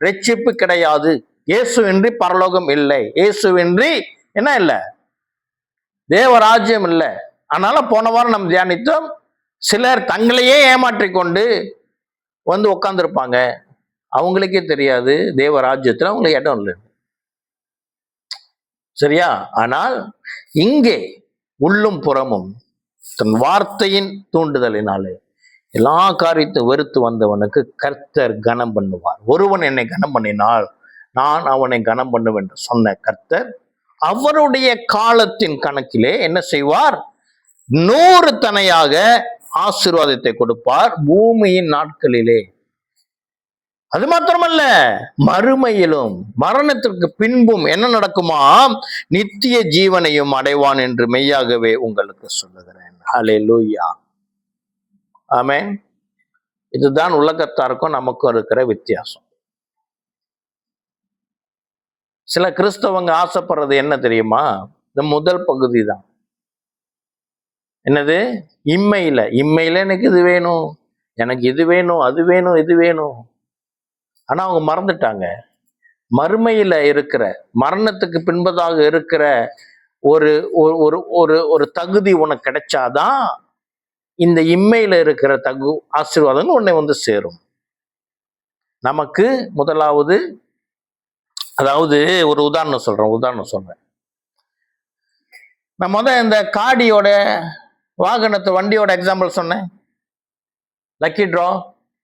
ரட்சிப்பு கிடையாது. இயேசுவின்றி பரலோகம் இல்லை. இயேசுவின்றி என்ன இல்லை, தேவராஜ்யம் இல்லை. அதனால போன வாரம் நம்ம தியானித்தோம், சிலர் தங்களையே ஏமாற்றி கொண்டு வந்து உட்கார்ந்துருப்பாங்க. அவங்களுக்கே தெரியாது தேவராஜ்யத்துல அவங்களுக்கு இடம் இல்லை. சரியா? ஆனால் இங்கே உள்ளும் புறமும் தன் வார்த்தையின் தூண்டுதலினாலே எல்லா காரியத்தை வெறுத்து வந்தவனுக்கு கர்த்தர் கனம் பண்ணுவார். ஒருவன் என்னை கனம் பண்ணினால் நான் அவனை கனம் பண்ணுவேன் என்று சொன்ன கர்த்தர் அவருடைய காலத்தின் கணக்கிலே என்ன செய்வார்? 100 தனையாக ஆசீர்வாதத்தை கொடுப்பார் பூமியின் நாட்களிலே. அது மாத்திரமல்ல, மறுமையிலும் மரணத்திற்கு பின்பும் என்ன நடக்குமா? நித்திய ஜீவனையும் அடைவான் என்று மெய்யாகவே உங்களுக்கு சொல்லுகிறேன். ஹல்லேலூயா, ஆமென். இதுதான் உலகத்தாருக்கும் நமக்கும் இருக்கிற வித்தியாசம். சில கிறிஸ்தவங்க ஆசைப்படுறது என்ன தெரியுமா? இந்த முதல் பகுதி தான். என்னது? இம்மையில எனக்கு இது வேணும், எனக்கு இது வேணும், அது வேணும், இது வேணும். ஆனா அவங்க மறந்துட்டாங்க, மறுமையில இருக்கிற, மரணத்துக்கு பின்பதாக இருக்கிற ஒரு ஒரு ஒரு தகுதி உனக்கு கிடைச்சாதான் இந்த இம்மையில இருக்கிற ஆசீர்வாதங்கள் உன்னை வந்து சேரும். நமக்கு முதலாவது, அதாவது ஒரு உதாரணம் சொல்றேன். நான் இந்த காடியோட வாகனத்தை வண்டியோட எக்ஸாம்பிள் சொன்னேன். லக்கி ட்ரா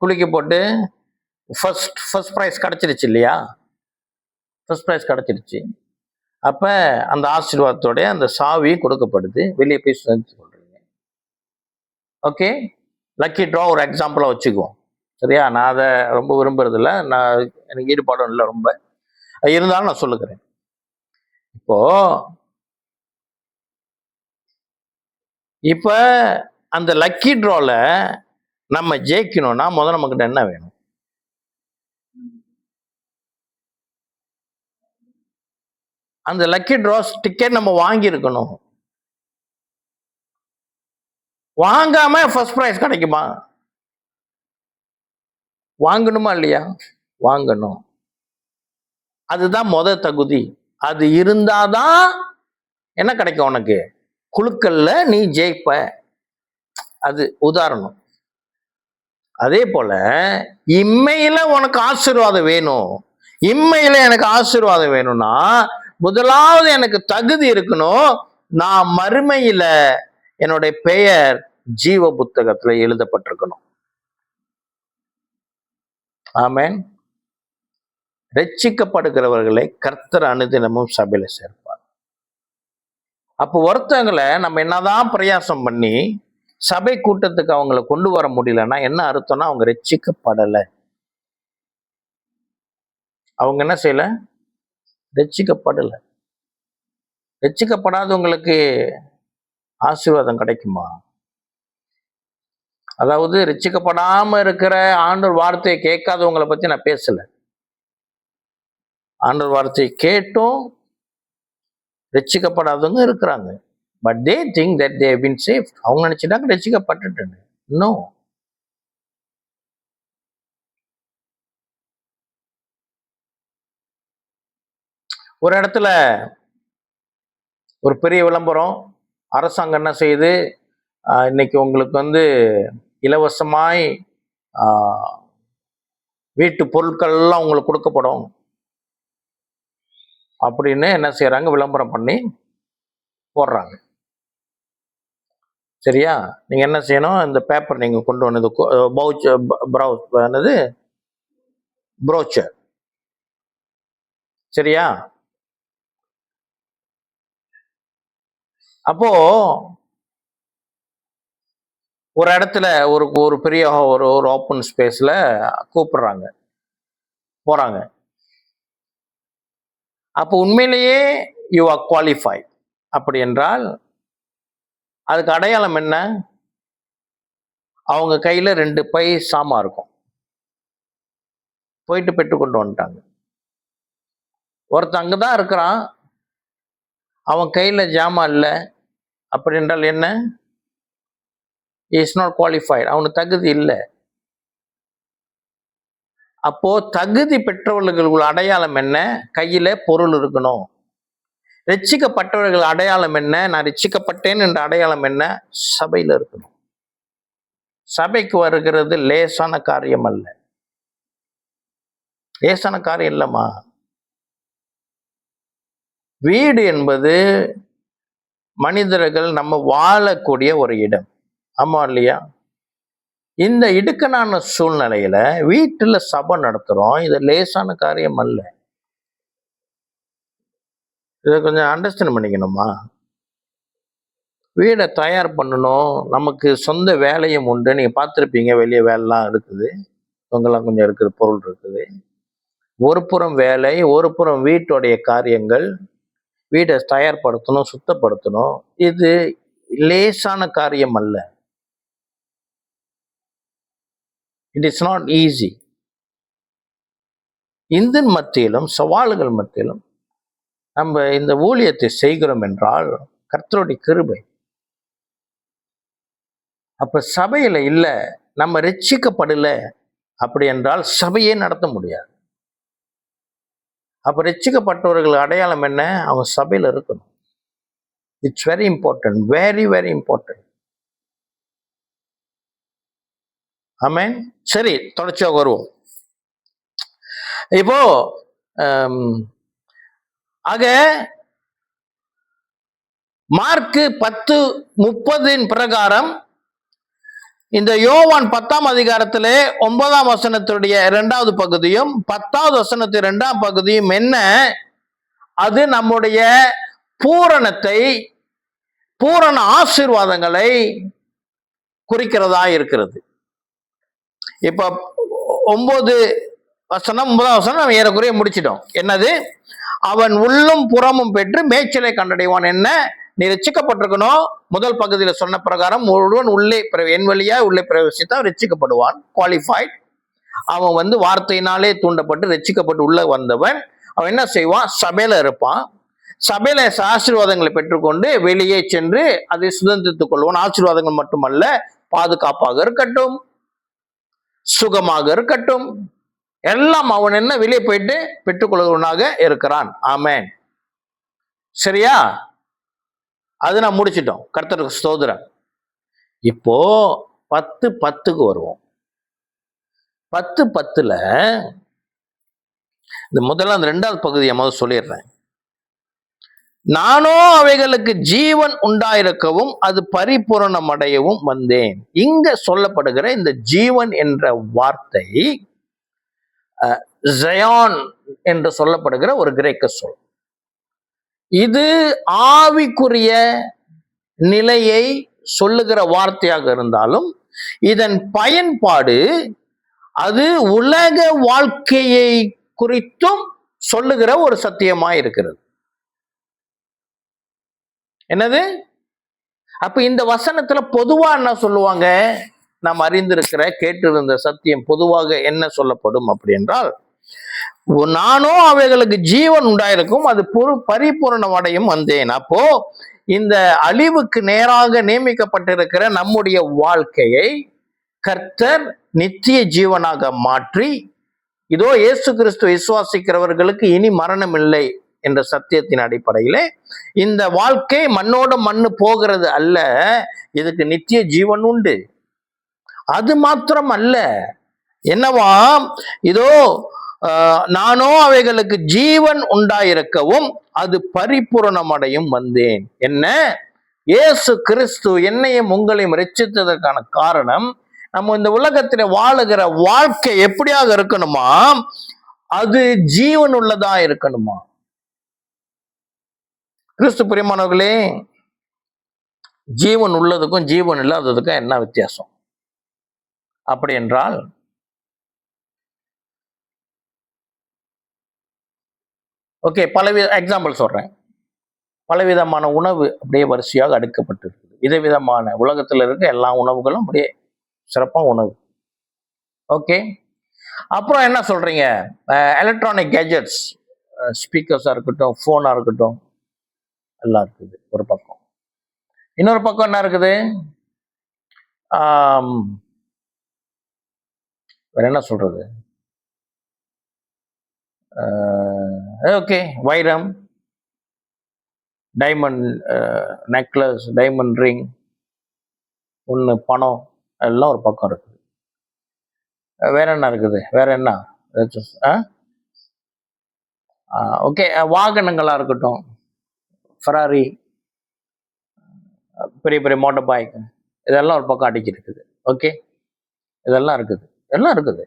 குலுக்கி போட்டு ஃபர்ஸ்ட் ப்ரைஸ் கிடைச்சிருச்சு இல்லையா? ஃபர்ஸ்ட் ப்ரைஸ் கிடைச்சிருச்சு. அப்ப அந்த ஆசீர்வாதத்தோட அந்த சாவி கொடுக்கப்படுது. வெளியே போய் சொல்றீங்க. ஓகே, லக்கி ட்ரா ஒரு எக்ஸாம்பிளா வச்சுக்குவோம். சரியா? நான் அதை ரொம்ப விரும்புறது இல்லை, நான் எனக்கு ஈடுபாடும் இல்லை ரொம்ப, இருந்தாலும் நான் சொல்லுகிறேன். இப்ப அந்த லக்கி ட்ரால நம்ம ஜெயிக்கணும்னா முதல்ல நமக்கு என்ன வேணும்? அந்த லக்கி ட்ராஸ் டிக்கெட் நம்ம வாங்கி இருக்கணும். வாங்காம ஃபர்ஸ்ட் பிரைஸ் கிடைக்குமா? வாங்கணுமா இல்லையா? வாங்கணும். அதுதான் முதல் தகுதி. அது இருந்தாதான் என்ன கிடைக்கும் உனக்கு? குழுக்கள்ல நீ ஜெயிப்ப. அது உதாரணம். அதே போல இம்மையில உனக்கு ஆசீர்வாதம் வேணும், இம்மையில எனக்கு ஆசீர்வாதம் வேணும்னா முதலாவது எனக்கு தகுதி இருக்கணும். நான் மறுமையில என்னுடைய பெயர் ஜீவ புத்தகத்துல எழுதப்பட்டிருக்கணும். ஆமென். ரட்சிக்கப்படுகிறவர்களை கர்த்தர் அனுதினமும் சபையில சேர்ப்பார். அப்போ ஒருத்தவங்களை நம்ம என்னதான் பிரயாசம் பண்ணி சபை கூட்டத்துக்கு அவங்களை கொண்டு வர முடியலன்னா என்ன அர்த்தம்னா அவங்க ரட்சிக்கப்படலை. அவங்க என்ன செய்யல? ரட்சிக்கப்படலை. ரட்சிக்கப்படாதவங்களுக்கு ஆசீர்வாதம் கிடைக்குமா? அதாவது ரட்சிக்கப்படாம இருக்கிற ஆண்டவர் வார்த்தையை கேட்காதவங்களை பத்தி நான் பேசல. ஆண்டவர் வார்த்தையை கேட்டும் ரட்சிக்கப்படாதவங்க இருக்கிறாங்க. But they think that they have been saved. அவங்க நினைச்சிட்டாங்க ரட்சிக்கப்பட்டுட்டு. நோ. ஒரு இடத்துல ஒரு பெரிய விளம்பரம், அரசாங்கம் என்ன செய்யுது, இன்னைக்கு உங்களுக்கு இலவசமாய் வீட்டு பொருட்கள் எல்லாம் உங்களுக்கு கொடுக்கப்படும் அப்படின்னு என்ன செய்யறாங்க, விளம்பரம் பண்ணி போடுறாங்க. சரியா? நீங்க என்ன செய்யணும், இந்த பேப்பர் நீங்க கொண்டு வந்தது ப்ரோச்சர். சரியா? அப்போ ஒரு இடத்துல ஒரு பெரிய ஒரு ஓப்பன் ஸ்பேஸ்ல கூப்பிடுறாங்க, போறாங்க. அப்போ உண்மையிலேயே யூ ஆர் குவாலிஃபை அப்படி என்றால் அதுக்கு அடையாளம் என்ன? அவங்க கையில 2 பை சாமா இருக்கும், போயிட்டு பெற்று கொண்டு வந்துட்டாங்க. ஒருத்தன் அங்கதான் இருக்கிறான், அவன் கையில ஜாமா இல்லை, அப்படி என்றால் என்ன? இஸ் நாட் குவாலிஃபைட், அவனுக்கு தகுதி இல்லை. அப்போ தகுதி பெற்றவர்கள் அடையாளம் என்ன? கையில பொருள் இருக்கணும். ரட்சிக்கப்பட்டவர்கள் அடையாளம் என்ன? நான் ரட்சிக்கப்பட்டேன் என்ற அடையாளம் என்ன? சபையில இருக்கணும். சபைக்கு வருகிறது லேசான காரியம் அல்ல. லேசான காரியம் இல்லம்மா. வீடு என்பது மனிதர்கள் நம்ம வாழக்கூடிய ஒரு இடம். ஆமா இல்லையா? இந்த இடுக்கணான சூழ்நிலையில வீட்டுல சபை நடத்துறோம். இது லேசான காரியம் அல்ல. இதை கொஞ்சம் அண்டர்ஸ்டாண்ட் பண்ணிக்கணுமா? வீடை தயார் பண்ணணும். நமக்கு சொந்த வேலையும் உண்டு. நீங்க பார்த்துருப்பீங்க, வெளியே வேலைலாம் இருக்குது, இவங்கெல்லாம் கொஞ்சம் இருக்குது, பொருள் இருக்குது. ஒரு புறம் வேலை, ஒரு புறம் வீட்டுடைய காரியங்கள், வீட்டை தயார்படுத்தணும், சுத்தப்படுத்தணும். இது லேசான காரியம் அல்ல. It is not easy. இந்த மத்தியிலும் சவால்கள் மத்தியிலும் நம்ம இந்த ஊழியத்தை செய்கிறோம் என்றால் கர்த்தருடைய கிருபை. அப்ப சபையில இல்ல, நம்ம ரட்சிக்கப்படல அப்படி என்றால் சபையே நடத்த முடியாது. அப்ப ரட்சிக்கப்பட்டவர்கள் அடையாளம் என்ன? அவங்க சபையில இருக்கணும். It's very important, very very important. Amen. சரி, தொடர்ச்சியாக வருவோம். இப்போ ஆக மார்க்கு 10:30 பிரகாரம் இந்த யோவான் 10ஆம் அதிகாரத்திலே 9ஆம் வசனத்துடைய 2வது பகுதியும் 10வது வசனத்தின் 2ஆம் பகுதியும் என்ன? அது நம்முடைய பூரணத்தை, பூரண ஆசீர்வாதங்களை குறிக்கிறதா இருக்கிறது. இப்ப 9 வசனம் 9ஆம் வசனம் நம்ம ஏறக்குறைய முடிச்சிட்டோம். என்னது? அவன் உள்ளும் புறமும் பெற்று மேய்ச்சலை கண்டடைவான். என்ன? நீ ரட்சிக்கப்பட்டிருக்கணும். முதல் பகுதியில் சொன்ன பிரகாரம் ஒருவன் உள்ளே என் வழியா உள்ளே பிரவேசித்தான் ரட்சிக்கப்படுவான். குவாலிஃபைட். அவன் வார்த்தையினாலே தூண்டப்பட்டு ரட்சிக்கப்பட்டு உள்ள வந்தவன். அவன் என்ன செய்வான்? சபையில இருப்பான். சபையில ஆசீர்வாதங்களை பெற்றுக்கொண்டு வெளியே சென்று அதை சுதந்திரித்துக் கொள்வான். ஆசீர்வாதங்கள் மட்டுமல்ல, பாதுகாப்பாக இருக்கட்டும், சுகமாக இருக்கட்டும், எல்லாம் அவன் என்ன வெளியே போயிட்டு பெற்றுக்கொள்வனாக இருக்கிறான். ஆமென். சரியா? அது நான் முடிச்சிட்டோம். கர்த்தருக்கு ஸ்தோத்திரம். இப்போ 10:10 வருவோம். 10:10 இந்த முதல்ல 2வது பகுதியை முதல் சொல்லிடுறேன். நானோ அவைகளுக்கு ஜீவன் உண்டாயிருக்கவும் அது பரிபூரணம் அடையவும் வந்தேன். இங்க சொல்லப்படுகிற இந்த ஜீவன் என்ற வார்த்தை ஜயான் என்று சொல்லப்படுகிற ஒரு கிரேக்க சொல். இது ஆவிக்குரிய நிலையை சொல்லுகிற வார்த்தையாக இருந்தாலும் இதன் பயன்பாடு அது உலக வாழ்க்கையை குறித்தும் சொல்லுகிற ஒரு சத்தியமாய் இருக்கிறது. என்னது? அப்ப இந்த வசனத்துல பொதுவா என்ன சொல்லுவாங்க? நாம் அறிந்திருக்கிற கேட்டிருந்த சத்தியம் பொதுவாக என்ன சொல்லப்படும் அப்படி என்றால், நானோ அவைகளுக்கு ஜீவன் உண்டாயிருக்கும் அது பரிபூரணம் அடையும் வந்தேன். அப்போ இந்த அழிவுக்கு நேராக நியமிக்கப்பட்டிருக்கிற நம்முடைய வாழ்க்கையை கர்த்தர் நித்திய ஜீவனாக மாற்றி, இதோ இயேசு கிறிஸ்து விசுவாசிக்கிறவர்களுக்கு இனி மரணம் இல்லை என்ற சத்தியத்தின் அடிப்படையிலே இந்த வாழ்க்கை மண்ணோட மண்ணு போகிறது அல்ல, இதுக்கு நித்திய ஜீவன் உண்டு. அது மாத்திரம் அல்ல, என்னவா? இதோ நானோ அவைகளுக்கு ஜீவன் உண்டாயிருக்கவும் அது பரிபூரணம் அடையும் வந்தேன். என்ன? இயேசு கிறிஸ்து என்னையும் உங்களையும் ரட்சித்ததற்கான காரணம், நம்ம இந்த உலகத்துல வாழுகிற வாழ்க்கை எப்படியாக இருக்கணுமா? அது ஜீவன் உள்ளதா இருக்கணுமா? கிறிஸ்து பிரியமானவர்களே, ஜீவன் உள்ளதுக்கும் ஜீவன் இல்லாததுக்கும் என்ன வித்தியாசம் அப்படி என்றால், ஓகே, பலவித எக்ஸாம்பிள் சொல்றேன். பலவிதமான உணவு அப்படியே வரிசையாக அடுக்கப்பட்டிருக்குது. விதவிதமான உலகத்தில் இருக்க எல்லா உணவுகளும் அப்படியே சிறப்பான உணவு. ஓகே, அப்புறம் என்ன சொல்றீங்க? எலக்ட்ரானிக் கேஜெட்ஸ், ஸ்பீக்கர்ஸா இருக்கட்டும், போனா இருக்கட்டும், எல்லாம் இருக்குது ஒரு பக்கம். இன்னொரு பக்கம் என்ன இருக்குது? வேற என்ன சொல்றது? ஓகே, வைரம், டைமண்ட் நெக்லஸ், டைமண்ட் ரிங், ஒன்று பணம், எல்லாம் ஒரு பக்கம் இருக்குது. வேற என்ன இருக்குது? வேற என்ன? ஓகே, வாகனங்களா இருக்கட்டும், ஃபெராரி, பெரிய பெரிய மோட்டார் பைக், இதெல்லாம் ஒரு பக்கம் அடிக்கி இருக்குது. ஓகே, இதெல்லாம் இருக்குது, எல்லாம் இருக்குது.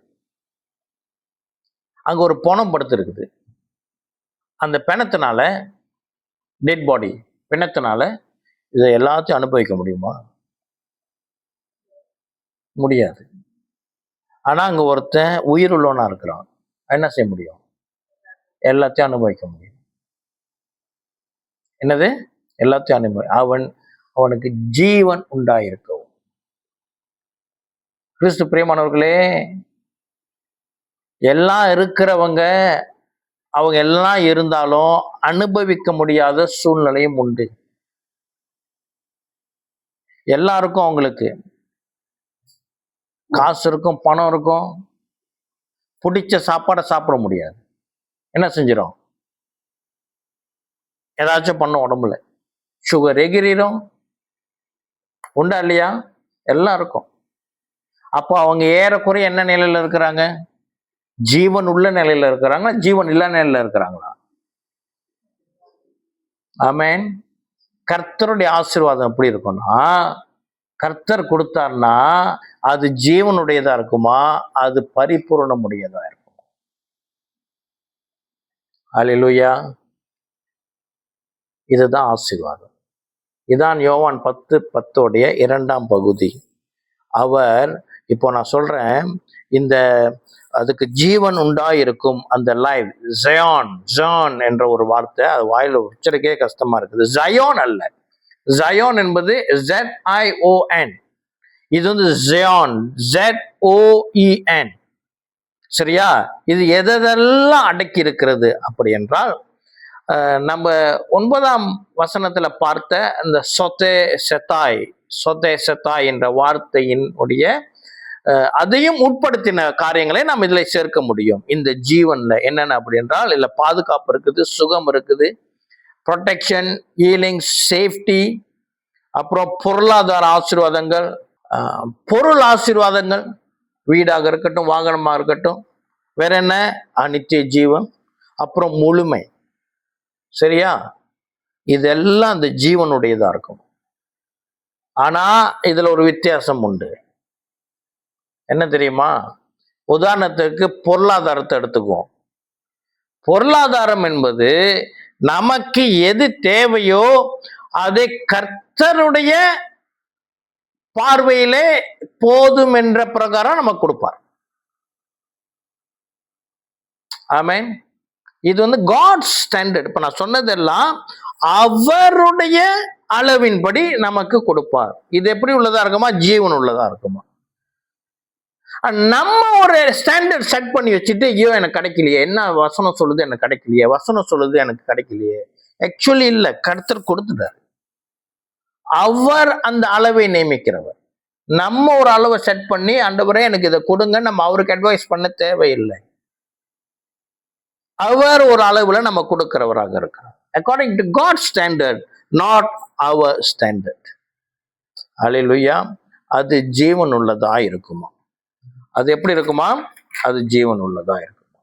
அங்க ஒரு பணம் படுத்து இருக்குது. அந்த பிணத்தினால, டெட் பாடி பிணத்தினால இதை எல்லாத்தையும் அனுபவிக்க முடியுமா? முடியாது. ஆனா அங்க ஒருத்தன் உயிர் உள்ளவனா இருக்கிறான், என்ன செய்ய முடியும்? எல்லாத்தையும் அனுபவிக்க முடியும். என்னது? எல்லாத்தையும் அவனுக்கு ஜீவன் உண்டாயிருக்கவும். கிறிஸ்து பிரியமானவர்களே, எல்லாம் இருக்கிறவங்க, அவங்க எல்லாம் இருந்தாலும் அனுபவிக்க முடியாத சூழ்நிலையும் உண்டு. எல்லாருக்கும் அவங்களுக்கு காசு இருக்கும், பணம் இருக்கும், பிடிச்ச சாப்பாடை சாப்பிட முடியாது. என்ன செஞ்சிடும்? ஏதாச்சும் பண்ணும், உடம்புல சுகர் எகிரிடும், உண்டா இல்லையா? எல்லாம் இருக்கும். அப்போ அவங்க ஏறக்குறைய என்ன நிலையில இருக்கிறாங்க? ஜீவன் உள்ள நிலையில இருக்கிறாங்களா, ஜீவன் இல்ல நிலையில இருக்கிறாங்களா? ஆமென். கர்த்தருடைய ஆசீர்வாதம் எப்படி இருக்கும்னா, கர்த்தர் கொடுத்தார்னா அது ஜீவனுடையதா இருக்குமா, அது பரிபூரணமுடையதா இருக்குமா? அல்லேலூயா. இதுதான் ஆசீர்வாதம். இதான் யோவான் 10:10 2ஆம் பகுதி. அவர், இப்போ நான் சொல்றேன், இந்த அதுக்கு ஜீவன் உண்டாயிருக்கும் அந்த லைஃப், ஜயான் என்ற ஒரு வார்த்தை, அது வாயில உச்சரிக்கே கஷ்டமா இருக்குது. ஜயோன் அல்ல, ஜயோன் என்பது ZION, இது வந்து ஜயான், ZOEN. சரியா? இது எதெல்லாம் அடக்கி இருக்கிறது அப்படி என்றால், நம்ம 9ஆம் வசனத்துல பார்த்த அந்த சொதே செத்தாய் என்ற வார்த்தையின் உடைய அதையும் உட்படுத்தின காரியங்களை நாம் இதுல சேர்க்க முடியும். இந்த ஜீவன்ல என்னென்ன அப்படி என்றால், இதுல பாதுகாப்பு இருக்குது, சுகம் இருக்குது, ப்ரொடெக்ஷன், ஹீலிங், சேஃப்டி, அப்புறம் பொருளாதார ஆசீர்வாதங்கள், பொருள் ஆசீர்வாதங்கள், வீடாக இருக்கட்டும், வாகனமா இருக்கட்டும், வேற என்ன? நித்திய ஜீவன், அப்புறம் முழுமை. சரியா? இதெல்லாம் அந்த ஜீவனுடையதா இருக்கும். ஆனா இதுல ஒரு வித்தியாசம் உண்டு. என்ன தெரியுமா? உதாரணத்துக்கு பொருளாதாரத்தை எடுத்துக்குவோம். பொருளாதாரம் என்பது நமக்கு எது தேவையோ அதை கர்த்தருடைய பார்வையிலே போதும் என்ற பிரகாரம் நமக்கு கொடுப்பார். ஆமென். இது வந்து காட் ஸ்டாண்டர்ட். இப்ப நான் சொன்னதெல்லாம் அவருடைய அளவின்படி நமக்கு கொடுப்பார். இது எப்படி உள்ளதா இருக்குமா? ஜீவன் உள்ளதா இருக்குமா? நம்ம ஒரு ஸ்டாண்டர்ட் செட் பண்ணி வச்சுட்டு, ஐயோ எனக்கு கிடைக்கலையே, என்ன வசனம் சொல்லுது எனக்கு கிடைக்கலையே, வசனம் சொல்லுது எனக்கு கிடைக்கலையே. ஆக்சுவலி இல்ல, கர்த்தர் கொடுத்துட்டார். அவர் அந்த அளவை நியமிக்கிறவர். நம்ம ஒரு அளவை செட் பண்ணி, ஆண்டவரே எனக்கு இதை கொடுங்க, நம்ம அவருக்கு அட்வைஸ் பண்ண தேவையில்லை. அவர் ஒரு அளவுல நம்ம கொடுக்கிறவராக இருக்கிறார். According to God standard, not our standard. Hallelujah. அது ஜீவன் உள்ளதா இருக்குமா? அது எப்படி இருக்குமா? அது ஜீவன் உள்ளதா இருக்குமா?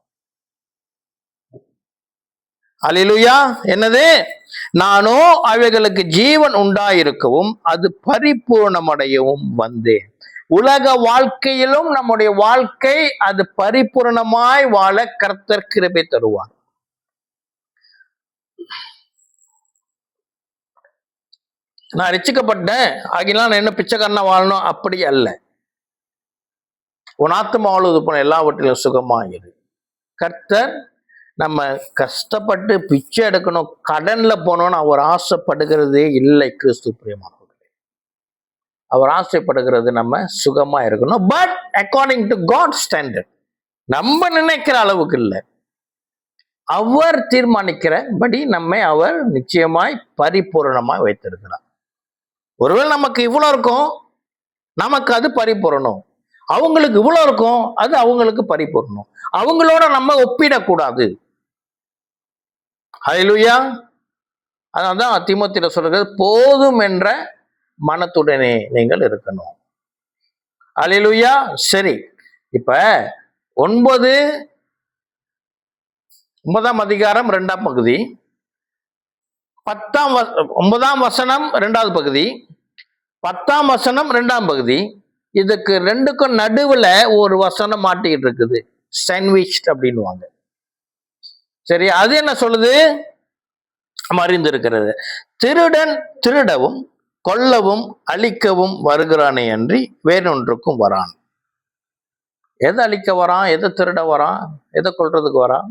அல்லேலூயா. என்னது? நானோ அவைகளுக்கு ஜீவன் உண்டாயிருக்கவும் அது பரிபூர்ணமடையவும் வந்தேன். உலக வாழ்க்கையிலும் நம்முடைய வாழ்க்கை அது பரிபூர்ணமாய் வாழ கர்த்தர் கிருபை தருவார். நான் ரட்சிக்கப்பட்டேன் ஆகிலாம் நான் என்ன பிச்சைக்காரனா வாழணும் அப்படி அல்ல. உன் ஆத்துமா வாழுவது போன எல்லாவற்றிலும் சுகமாயிரு. கர்த்தர் நம்ம கஷ்டப்பட்டு பிச்சை எடுக்கணும், கடன்ல போனோம்னு அவர் ஆசைப்படுகிறதே இல்லை. கிறிஸ்து பிரியமானவர்களே, அவர் ஆசைப்படுகிறது நம்ம சுகமா இருக்கணும். But according to God standard, நம்ம நினைக்கிற அளவுக்கு இல்லை. அவர் தீர்மானிக்கிறபடி நம்மை அவர் நிச்சயமாய் பரிபூர்ணமாய் வைத்திருக்கிறார். ஒருவேளை நமக்கு இவ்வளவு இருக்கும், நமக்கு அது பரிபூரணம். அவங்களுக்கு இவ்வளவு இருக்கும், அது அவங்களுக்கு பரிபூரணம். அவங்களோட நம்ம ஒப்பிடக்கூடாது. ஹல்லேலூயா. அதனால்தான் தீமோத்தேயுல சொல்றது, போதும் என்ற மனத்துடனே நீங்கள் இருக்கணும். ஹல்லேலூயா. சரி, இப்ப 9ஆம் அதிகாரம் 2ஆம் பகுதி, 9ஆம் வசனம் 2வது பகுதி, 10ஆம் வசனம் 2ஆம் பகுதி, இதுக்கு ரெண்டுக்கும் நடுவுல ஒரு வசனம் மாட்டிக்கிட்டு இருக்குது, சாண்ட்விச் அப்படின்னுவாங்க. சரி, அது என்ன சொல்லுது? அறிந்திருக்கிறது, திருடன் திருடவும் கொல்லவும் அழிக்கவும் வருகிறானே அன்றி வேறொன்றுக்கும் வரான். எதை அழிக்க வரான்? எதை திருட வரான்? எதை கொல்றதுக்கு வரான்?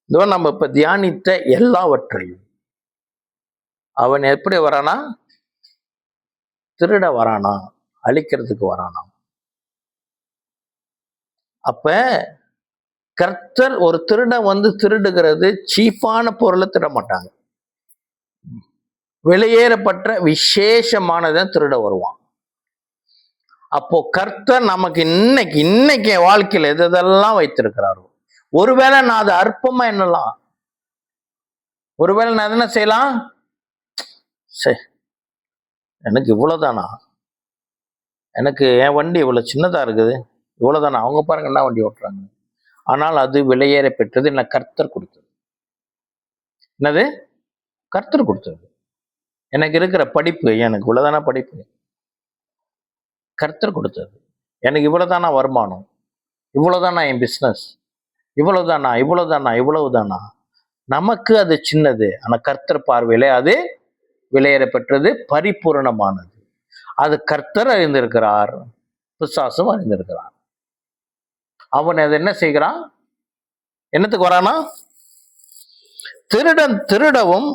இதோ நம்ம இப்ப தியானித்த எல்லாவற்றையும் அவன் எப்படி வரானா? திருட வரானா, அழிக்கிறதுக்கு வரானா. அப்ப கர்த்தர் ஒரு திருடன் வந்து திருடுகிறது சீப்பான பொருளை திருட மாட்டாங்க, வெளியேறப்பட்ட விசேஷமானதான் திருட வருவான். அப்போ கர்த்தர் நமக்கு இன்னைக்கு வாழ்க்கையில் எதெல்லாம் வைத்திருக்கிறாரோ, ஒருவேளை நான் அது அற்பமா என்னலாம், ஒருவேளை நான் என்ன செய்யலாம், எனக்கு இவ்வளவுதானா, எனக்கு என் வண்டி இவ்வளவு சின்னதா இருக்குது, இவ்வளவுதானா, அவங்க பாருங்க என்ன வண்டி ஓட்டுறாங்க. ஆனால் அது விலையேற பெற்றது என்ன? கர்த்தர் கொடுத்தது. என்னது? கர்த்தர் கொடுத்தது. எனக்கு இருக்கிற படிப்பு, எனக்கு இவ்வளவுதானா படிப்பு, கர்த்தர் கொடுத்தது. எனக்கு இவ்வளவுதானா வருமானம், இவ்வளவுதானா என் பிசினஸ், இவ்வளவுதானா. நமக்கு அது சின்னது, ஆனா கர்த்தர் பார்வையில அது விலையேற பெற்றது, பரிபூரணமானது. அது கர்த்தர் அறிந்திருக்கிறார், பிசாசும் அறிந்திருக்கிறார். அவன் அதை என்ன செய்கிறான்? என்னத்துக்கு வரானா? திருடன் திருடவும்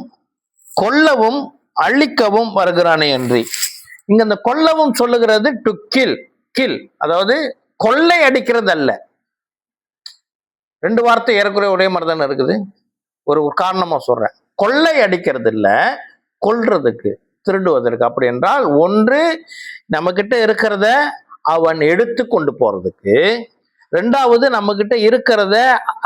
கொல்லவும் அழிக்கவும் வருகிறானே என்று. இங்க இந்த கொல்லவும் சொல்லுகிறது டு கில், அதாவது கொள்ளை அடிக்கிறது அல்ல. ரெண்டு வார்த்தை ஏறக்குறைய ஒரே மாதிரி தானே இருக்குது. ஒரு காரணமா சொல்றேன், கொள்ளை அடிக்கிறது இல்ல, கொல்றதுக்கு, திருடுவதற்கு. அப்படி என்றால், ஒன்று நம்ம கிட்ட இருக்கிறத அவன் எடுத்து கொண்டு போறதுக்கு, ரெண்டாவது நம்ம கிட்ட இருக்கிறத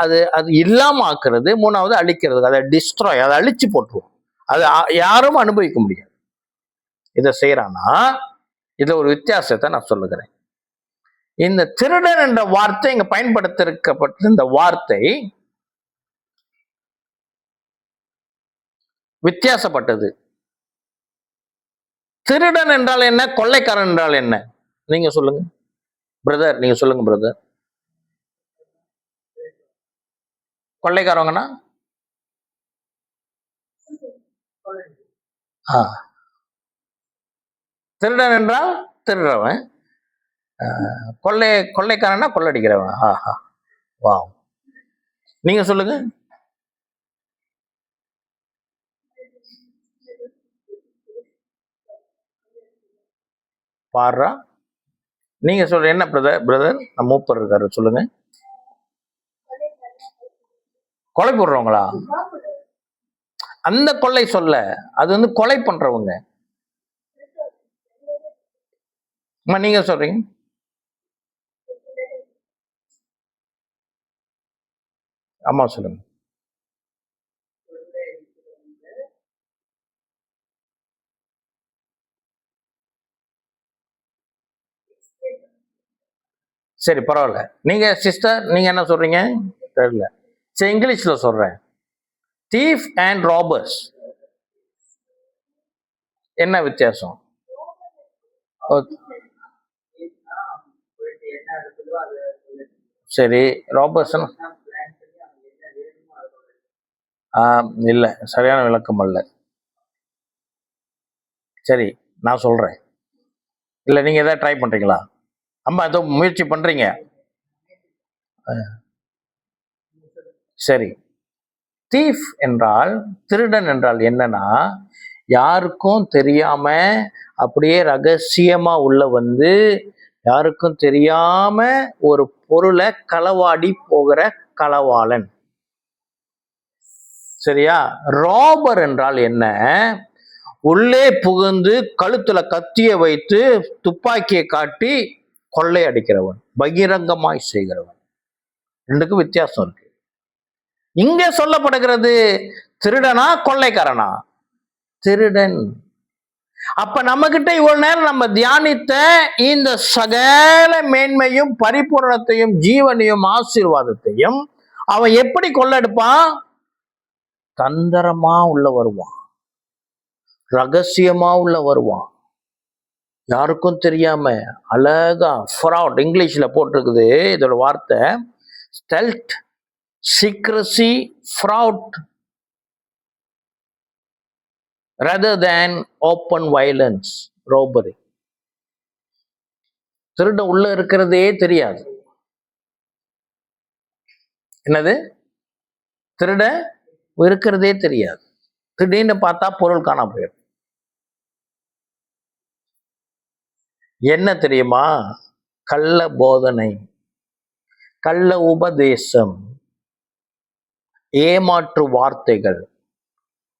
அது இல்லாம ஆக்குறது, மூணாவது அழிக்கிறதுக்கு, அதை டிஸ்ட்ராய், அதை அழிச்சு போட்டுருவோம். அது யாரும் அனுபவிக்க முடியாது. இதை செய்யறானா, இதுல ஒரு வித்தியாசத்தை நான் சொல்லுகிறேன். இந்த திருடன் என்ற வார்த்தை இங்க பயன்படுத்திருக்கப்பட்ட இந்த வார்த்தை வித்தியாசப்பட்டது. திருடன் என்றால் என்ன, கொள்ளைக்காரன் என்றால் என்ன? நீங்க சொல்லுங்க பிரதர், நீங்க சொல்லுங்க பிரதர். கொள்ளைக்காரவங்கன்னா திருடன் என்றால் திருடுறவன், கொள்ளைக்காரனா கொள்ளடிக்கிறவன். ஆஹா, வா, நீங்க சொல்லுங்க. பாடுறா, நீங்க சொல்ற என்ன பிரதர்? நம்ம மூப்பர் இருக்காரு, சொல்லுங்க. கொலை போடுறவங்களா? அந்த கொள்ளை சொல்ல, அது வந்து கொலை பண்றவங்க. நீங்க சொல்றீங்க. ஆமா, சொல்லுங்க. சரி, பரவாயில்ல. நீங்க சிஸ்டர், நீங்க என்ன சொல்றீங்க தெரியல. சரி, இங்கிலீஷ்ல சொல்றேன். தீஃப் அண்ட் ராபர்ஸ் என்ன வித்தியாசம்? சரி, ராபர்ஸ் இல்ல, சரியான விளக்கம் அல்ல. சரி, நான் சொல்றேன். இல்ல, நீங்க ஏதாவது ட்ரை பண்றீங்களா? அம்மா ஏதோ முயற்சி பண்றீங்க. சரி, தீஃப் என்றால், திருடன் என்றால் என்னன்னா, யாருக்கும் தெரியாம அப்படியே ரகசியமா உள்ள வந்து யாருக்கும் தெரியாம ஒரு பொருளை களவாடி போகிற களவாளன். சரியா? ராபர் என்றால் என்ன? உள்ளே புகுந்து கழுத்துல கத்திய வைத்து துப்பாக்கியை காட்டி கொள்ளை அடிக்கிறவன், பகிரங்கமாய் செய்கிறவன். ரெண்டுக்கும் வித்தியாசம் இருக்கு. இங்க சொல்லப்படுகிறது திருடனா கொள்ளைக்காரனா? திருடன். அப்ப நம்ம கிட்ட இவ்வளவு நேரம் நம்ம தியானித்த இந்த சகல மேன்மையும் பரிபூரணத்தையும் ஜீவனையும் ஆசீர்வாதத்தையும் அவன் எப்படி கொள்ளெடுப்பான்? தந்திரமா உள்ள வருவான், ரகசியமா உள்ள வருவான், யாருக்கும் தெரியாம அழகா. ஃப்ராட் இங்கிலீஷ்ல போட்டிருக்குது இதோட வார்த்தை, stealth, secrecy, fraud rather than open violence, robbery. திருட உள்ள இருக்கிறதே தெரியாது. என்னது? திருட இருக்கிறதே தெரியாது. திடீர்னு பார்த்தா பொருள் காண போயிடும். என்ன தெரியுமா? கள்ள போதனை, கள்ள உபதேசம், ஏமாற்று வார்த்தைகள்,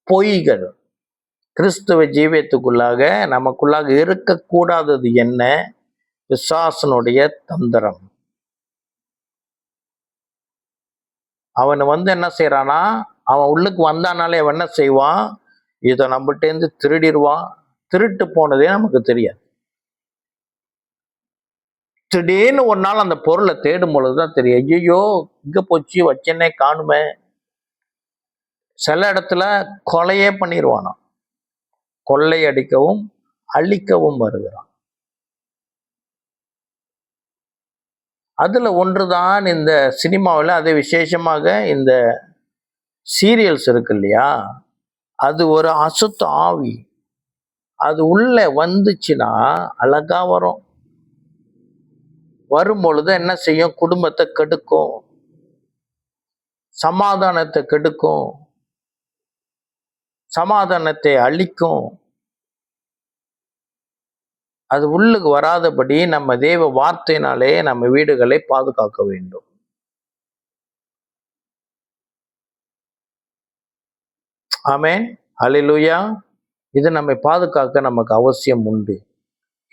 பொய்கள். கிறிஸ்துவ ஜீவியத்துக்குள்ளாக நமக்குள்ளாக இருக்கக்கூடாதது என்ன? பிசாசனுடைய தந்திரம். அவன் என்ன செய்யறானா, அவன் உள்ளுக்கு வந்தானாலே அவன் என்ன செய்வான்? இதை நம்மகிட்டேருந்து திருடிடுவான். திருட்டு போனதே நமக்கு தெரியாது. திடீர்னு ஒரு நாள் அந்த பொருளை தேடும் பொழுதுதான் தெரியும், ஐயோ இங்க போச்சு, வச்சனே காணுமே. சில இடத்துல கொலையே பண்ணிடுவானா, கொள்ளை அடிக்கவும் அழிக்கவும் வருகிறான். அதுல ஒன்றுதான் இந்த சினிமாவில், அது விசேஷமாக இந்த சீரியல்ஸ் இருக்கு இல்லையா, அது ஒரு அசுத்த ஆவி. அது உள்ள வந்துச்சுன்னா அழகா வரும். வரும் பொழுது என்ன செய்யும்? குடும்பத்தை கெடுக்கும், சமாதானத்தை கெடுக்கும், சமாதானத்தை அழிக்கும். அது உள்ளுக்கு வராதபடி நம்ம தேவ வார்த்தையினாலே நம்ம வீடுகளை பாதுகாக்க வேண்டும். ஆமென், அல்லேலூயா. இது நம்மை பாதுகாக்க நமக்கு அவசியம் உண்டு.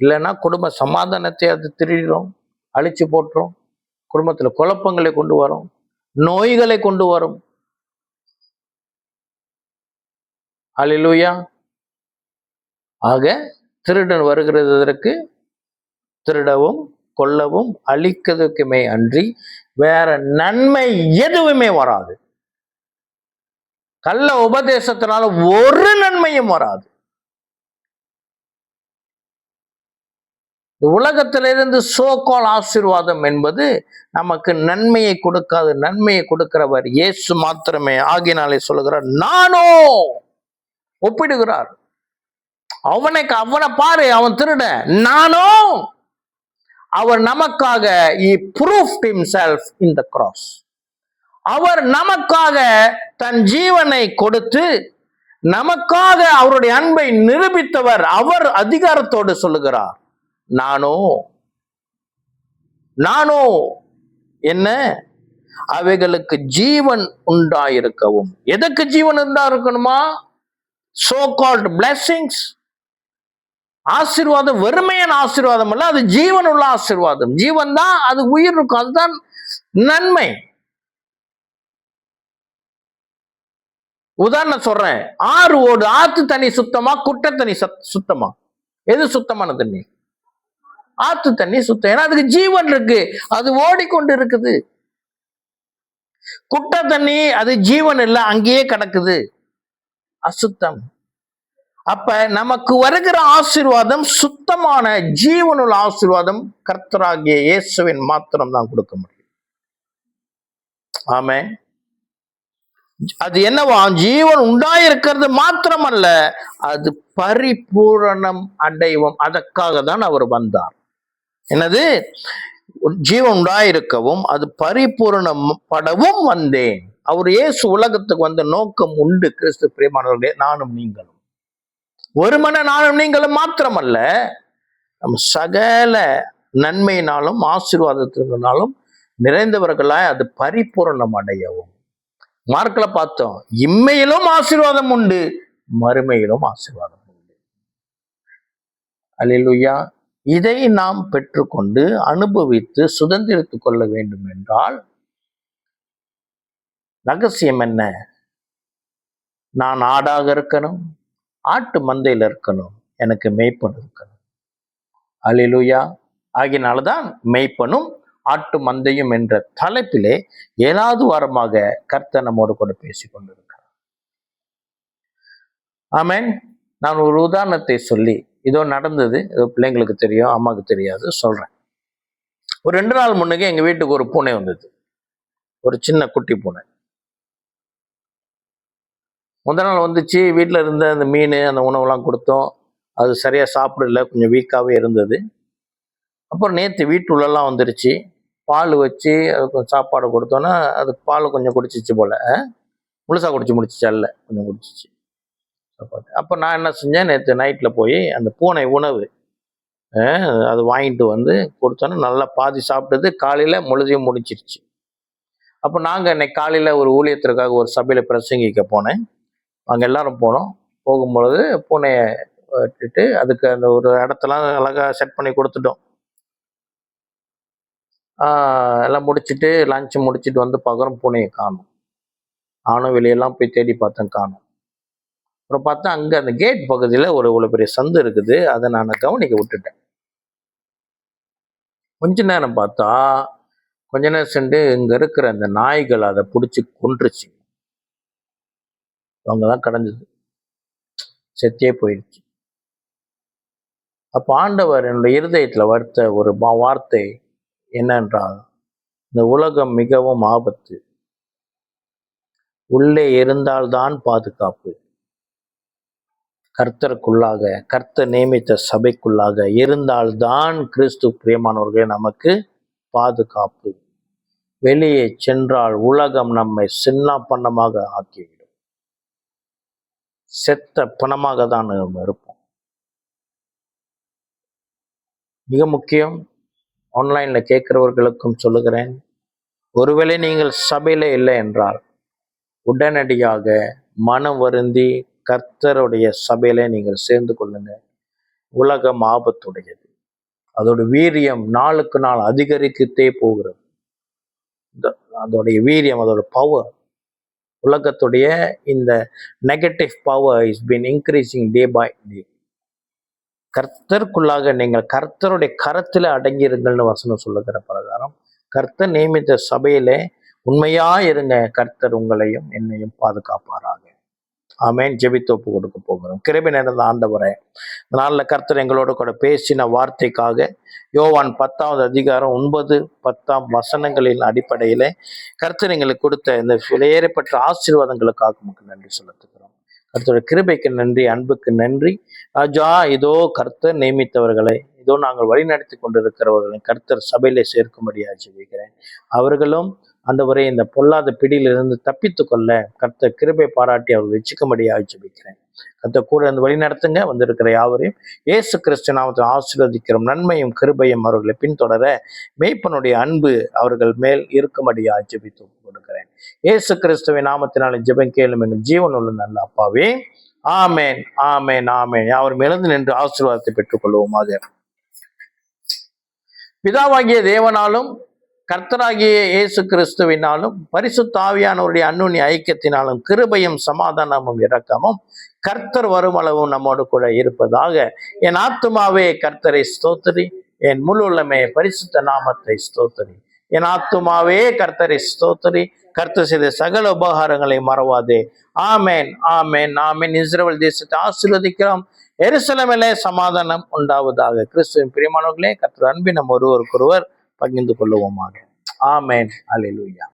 இல்லைன்னா குடும்ப சமாதானத்தை அது திருடிடும், அழிச்சு போட்டுரும், குடும்பத்துல குழப்பங்களை கொண்டு வரும், நோய்களை கொண்டு வரும். அல்லேலூயா. ஆக திருடன் வருகிறதற்கு திருடவும் கொல்லவும் அழிக்கிறதுக்குமே அன்றி வேற நன்மை எதுவுமே வராது. கள்ள உபதேசத்தினால ஒரு நன்மையும் வராது. உலகத்திலிருந்து சோகால் ஆசீர்வாதம் என்பது நமக்கு நன்மையை கொடுக்காது. நன்மையை கொடுக்கிறவர் இயேசு மாத்திரமே. ஆகினாலே சொல்லுகிறார், நானோ ஒப்பிடுகிறார். அவனை பாரு, அவன் திருட, நானோ. அவர் நமக்காக he proved himself in the cross. அவர் நமக்காக தன் ஜீவனை கொடுத்து நமக்காக அவருடைய அன்பை நிரூபித்தவர். அவர் அதிகாரத்தோடு சொல்லுகிறார், நானோ என்ன? அவைகளுக்கு ஜீவன் உண்டாயிருக்கவும். எதற்கு ஜீவன் உண்டாயிருக்கணுமா? so called blessings, ஆசீர்வாதம் வெறுமையான ஆசீர்வாதம் அல்ல, அது ஜீவன் உள்ள ஆசீர்வாதம். ஜீவன் தான், அது உயிர் இருக்கும், அதுதான் நன்மை. உதாரணம் சொல்றேன், ஆறு ஓடு, ஆத்து தண்ணி சுத்தமா குட்டை தண்ணி சுத்தமா? எது சுத்தமான தண்ணி? ஆத்து தண்ணி சுத்தம். ஏன்னா அதுக்கு ஜீவன் இருக்கு, அது ஓடிக்கொண்டு இருக்குது. குட்டை தண்ணி அது ஜீவன் இல்லை, அங்கேயே கிடக்குது, அசுத்தம். அப்ப நமக்கு வருகிற ஆசீர்வாதம் சுத்தமான ஜீவனுள்ள ஆசீர்வாதம் கர்த்தராகிய இயேசுவின் மாத்திரம் தான் கொடுக்க முடியும். ஆமென். அது என்னவா? ஜீவன் உண்டாயிருக்கிறது மாத்திரமல்ல, அது பரிபூரணம் அடைவோம். அதற்காக தான் அவர் வந்தார். என்னது? ஜீவன் உண்டாயிருக்கவும் அது பரிபூரணம் படவும் வந்தேன். அவர் இயேசு உலகத்துக்கு வந்த நோக்கம் உண்டு. கிறிஸ்து பிரியமானவர்களே, நானும் நீங்களும் ஒருமன நானும் நீங்களும் மாத்திரமல்ல, நம்ம சகல நன்மையினாலும் ஆசீர்வாதத்தினாலும் நிறைந்தவர்களாய் அது பரிபூரணம் அடையவும். மார்க்ல பார்த்தோம், இம்மையிலும் ஆசீர்வாதம் உண்டு, மறுமையிலும் ஆசீர்வாதம் உண்டு. அல்லேலூயா. இதை நாம் பெற்றுக்கொண்டு அனுபவித்து சுதந்திரித்துக் கொள்ள வேண்டும் என்றால் ரகசியம் என்ன? நான் ஆடாக இருக்கணும், ஆட்டு மந்தையில் இருக்கணும், எனக்கு மேய்ப்பன் இருக்கணும். அல்லேலூயா. ஆகினால்தான் மேய்ப்பனும் ஆட்டு மந்தையும் என்ற தலைப்பிலே 7வது வாரமாக கர்த்தர் நம்மோடு கூட பேசிக் கொண்டிருக்கிறார். ஆமென். நான் ஒரு உதாரணத்தை சொல்லி, இதோ நடந்தது, ஏதோ பிள்ளைங்களுக்கு தெரியும், அம்மாவுக்கு தெரியாது, சொல்றேன். ஒரு 2 நாள் முன்னுக்கு எங்க வீட்டுக்கு ஒரு பூனை வந்தது, ஒரு சின்ன குட்டி பூனை. முதல் நாள் வந்துச்சு, வீட்டில் இருந்த அந்த மீன் அந்த உணவுலாம் கொடுத்தோம். அது சரியா சாப்பிடல, கொஞ்சம் வீக்காகவே இருந்தது. அப்புறம் நேற்று வீட்டுள்ளெல்லாம் வந்துருச்சு, பால் வச்சு அதுக்கு சாப்பாடு கொடுத்தோன்னா அது பால் கொஞ்சம் குடிச்சிச்சு போல, முழுசாக குடிச்சு முடிச்சிச்சு, அல்ல கொஞ்சம் குடிச்சிச்சு சாப்பாடு. அப்போ நான் என்ன செஞ்சேன், நேற்று நைட்டில் போய் அந்த பூனை உணவு அது வாங்கிட்டு வந்து கொடுத்தோன்னா நல்லா பாதி சாப்பிட்டது, காலையில் முழுதையும் முடிச்சிருச்சு. அப்போ நாங்கள் இன்னைக்கு காலையில் ஒரு ஊழியத்திற்காக ஒரு சபையில் பிரசங்கிக்க போனேன். அங்கே எல்லாரும் போனோம். போகும்பொழுது பூனையை விட்டுட்டு அதுக்கு அந்த ஒரு இடத்தெல்லாம் அழகாக செட் பண்ணி கொடுத்துட்டோம். எல்லாம் முடிச்சுட்டு லஞ்சு முடிச்சுட்டு வந்து பார்க்குறோம், பூனையை காணும். நானும் வெளியெல்லாம் போய் தேடி பார்த்தேன், காணும். அப்புறம் பார்த்தா அங்கே அந்த கேட் பகுதியில் ஒரு பெரிய சந்து இருக்குது, அதை நான் கவனிக்க விட்டுட்டேன். கொஞ்ச நேரம் பார்த்தா, கொஞ்ச நேரம் சென்று இங்கே இருக்கிற அந்த நாய்கள் அதை பிடிச்சி கொன்றுச்சு. அவங்க தான் கிடந்தது, செத்தே போயிடுச்சு. அப்போ ஆண்டவர் என்னுடைய இருதயத்தில் வருத்த ஒரு வார்த்தை என்னென்றால், இந்த உலகம் மிகவும் ஆபத்து, உள்ளே இருந்தால்தான் பாதுகாப்பு. கர்த்தருக்குள்ளாக, கர்த்தர் நியமித்த சபைக்குள்ளாக இருந்தால்தான் கிறிஸ்து பிரியமானவர்களே நமக்கு பாதுகாப்பு. வெளியே சென்றால் உலகம் நம்மை சின்ன பணமாக ஆக்கிவிடும். செத்த பணமாக தான் நம்ம இருப்போம். மிக முக்கியம், ஆன்லைன்ல கேட்கிறவர்களுக்கும் சொல்லுகிறேன், ஒருவேளை நீங்கள் சபையில இல்லை என்றால் உடனடியாக மனம் வருந்தி கர்த்தருடைய சபையில நீங்கள் சேர்ந்து கொள்ளுங்க. உலகம் ஆபத்துடையது, அதோட வீரியம் நாளுக்கு நாள் அதிகரிக்கத்தே போகிறது. அதோடைய வீரியம், அதோட பவர், உலகத்துடைய இந்த negative power is been increasing day by day. கர்த்தருக்குள்ளாக நீங்கள் கர்த்தருடைய கரத்தில் அடங்கியிருங்கள்னு வசனம் சொல்லுகிற பிரகாரம் கர்த்தர் நியமித்த சபையிலே உண்மையா இருங்க, கர்த்தர் உங்களையும் என்னையும் பாதுகாப்பாராக. ஆமென். ஜெபித்து ஒப்பு கொடுக்க போகிறோம். கிருபை நிறைந்த ஆண்டவரே, நாளில் கர்த்தர் எங்களோட கூட பேசின வார்த்தைக்காக யோவான் 10வது அதிகாரம் 9, 10 வசனங்களின் அடிப்படையில கர்த்தர் எங்களுக்கு கொடுத்த இந்த விலையேறப்பட்ட ஆசீர்வாதங்களுக்காக உங்களுக்கு நன்றி செலுத்துகிறோம். கர்த்தருடைய கிருபைக்கு நன்றி, அன்புக்கு நன்றி. ராஜா, இதோ கர்த்தர் நியமித்தவர்களை, இதோ நாங்கள் வழிநடத்தி கொண்டிருக்கிறவர்களை கர்த்தர் சபையிலே சேர்க்கும்படியாக ஜெபிக்கிறேன். அவர்களும் ஆண்டவரே இந்த பொல்லாத பிடியிலிருந்து தப்பித்து கொள்ள கர்த்தர் கிருபை பாராட்டி அவர் வச்சுக்கும்படியாக ஜெபிக்கிறேன். கர்த்தர் கூட இருந்து வழி நடத்துங்க. வந்திருக்கிற யாவரையும் இயேசு கிறிஸ்து நாமத்தில் ஆசீர்வதிக்கிறோம். நன்மையும் கிருபையும் அவர்களை பின்தொடர மேய்ப்பனுடைய அன்பு அவர்கள் மேல் இருக்கும்படியாக ஜெபித்து கொடுக்கிறேன். இயேசு கிறிஸ்துவின் நாமத்தினால ஜெபம் கேளும் எங்கள் ஜீவனுள்ள நல்ல அப்பாவே. ஆமேன், ஆமேன், ஆமேன். அவர் எழுந்து நின்று ஆசீர்வாதத்தை பெற்றுக் கொள்வோமாக. பிதாவாகிய தேவனாலும் கர்த்தராகிய இயேசு கிறிஸ்துவினாலும் பரிசுத்த ஆவியானவருடைய அன்னுடைய ஐக்கியத்தினாலும் கிருபையும் சமாதானமும் இரக்கமும் கர்த்தர் வரும் அளவும் நம்மோடு கூட இருப்பதாக. என் ஆத்துமாவே கர்த்தரை ஸ்தோத்திரி, என் முழு உள்ளமே பரிசுத்த நாமத்தை ஸ்தோத்திரி. என் ஆத்துமாவே கர்த்தரை ஸ்தோத்திரி, கர்த்தர் செய்த சகல உபகாரங்களை மறவாதே. ஆமேன், ஆமேன், ஆமேன். இஸ்ரவேல் தேசத்தை ஆசீர்வதிக்கிறோம். எருசலேமிலே சமாதானம் உண்டாவதாக. கிறிஸ்துவின் பிரியமானவர்களே, கர்த்தர் அன்பின் நம்ம ஒருவருக்கொருவர் பகிர்ந்து கொள்ளுவோமாக. ஆமேன். அல்லேலூயா.